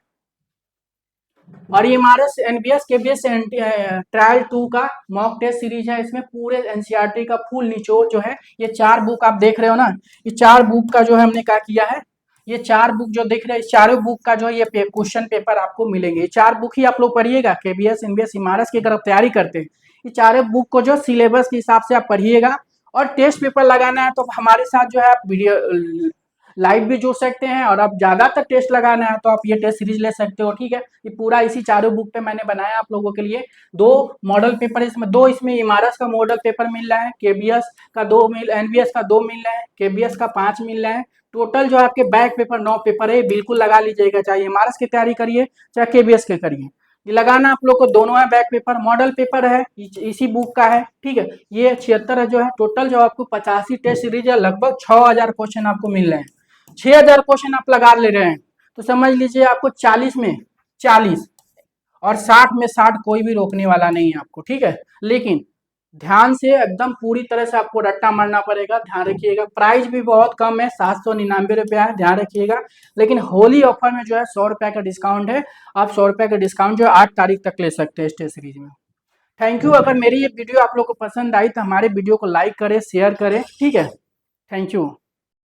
और ये हमारे एनबीएस केबीएस ट्रायल 2 का मॉक टेस्ट सीरीज है। इसमें पूरे एनसीईआरटी का फुल निचोड़ जो है, ये 4 बुक आप देख रहे हो ना, ये 4 बुक का जो है हमने क्या किया है, ये 4 बुक जो दिख रहे हैं, इस चारों बुक का जो है ये क्वेश्चन पेपर आपको मिलेंगे। ये 4 बुक ही आप लोग पढ़िएगा, केबीएस, एनबीएस, इमारत की अगर आप तैयारी करते हैं, ये चारों बुक को जो सिलेबस के हिसाब से आप पढ़िएगा। और टेस्ट पेपर लगाना है तो हमारे साथ जो है आप वीडियो लाइव भी जुड़ सकते हैं, और आप ज्यादातर टेस्ट लगाना है तो आप ये टेस्ट सीरीज ले सकते हो, ठीक है। ये पूरा इसी चारों बुक पे मैंने बनाया आप लोगों के लिए। 2 मॉडल पेपर इसमें, 2 इसमें इमारत का मॉडल पेपर मिल रहा है, केबीएस का 2 मिल, एनबीएस का 2 मिल रहा है, केबीएस का 5 मिल रहा है। टोटल जो आपके बैक पेपर 9 पेपर है, बिल्कुल लगा लीजिएगा, चाहे इमारत की तैयारी करिए चाहे केबीएस की करिए। ये लगाना आप लोग को दोनों है। बैक पेपर मॉडल पेपर है, इसी बुक का है, ठीक है। ये 76 है जो है टोटल, जो आपको 85 टेस्ट सीरीज है, लगभग 6000 क्वेश्चन आपको मिल रहे हैं। 6000 क्वेश्चन आप लगा ले रहे हैं तो समझ लीजिए आपको 40 में 40 और 60 में 60, कोई भी रोकने वाला नहीं है आपको, ठीक है। लेकिन ध्यान से एकदम पूरी तरह से आपको रट्टा मारना पड़ेगा, ध्यान रखिएगा। प्राइस भी बहुत कम है, 799 रुपया है, ध्यान रखिएगा। लेकिन होली ऑफर में जो है 100 रुपया का डिस्काउंट है, आप 100 रुपया का डिस्काउंट जो है 8 तारीख तक ले सकते हैं टेस्ट सीरीज में। Thank you. अगर मेरी ये वीडियो आप लोग को पसंद आई तो हमारे वीडियो को लाइक करें, शेयर करें, ठीक है। Thank you.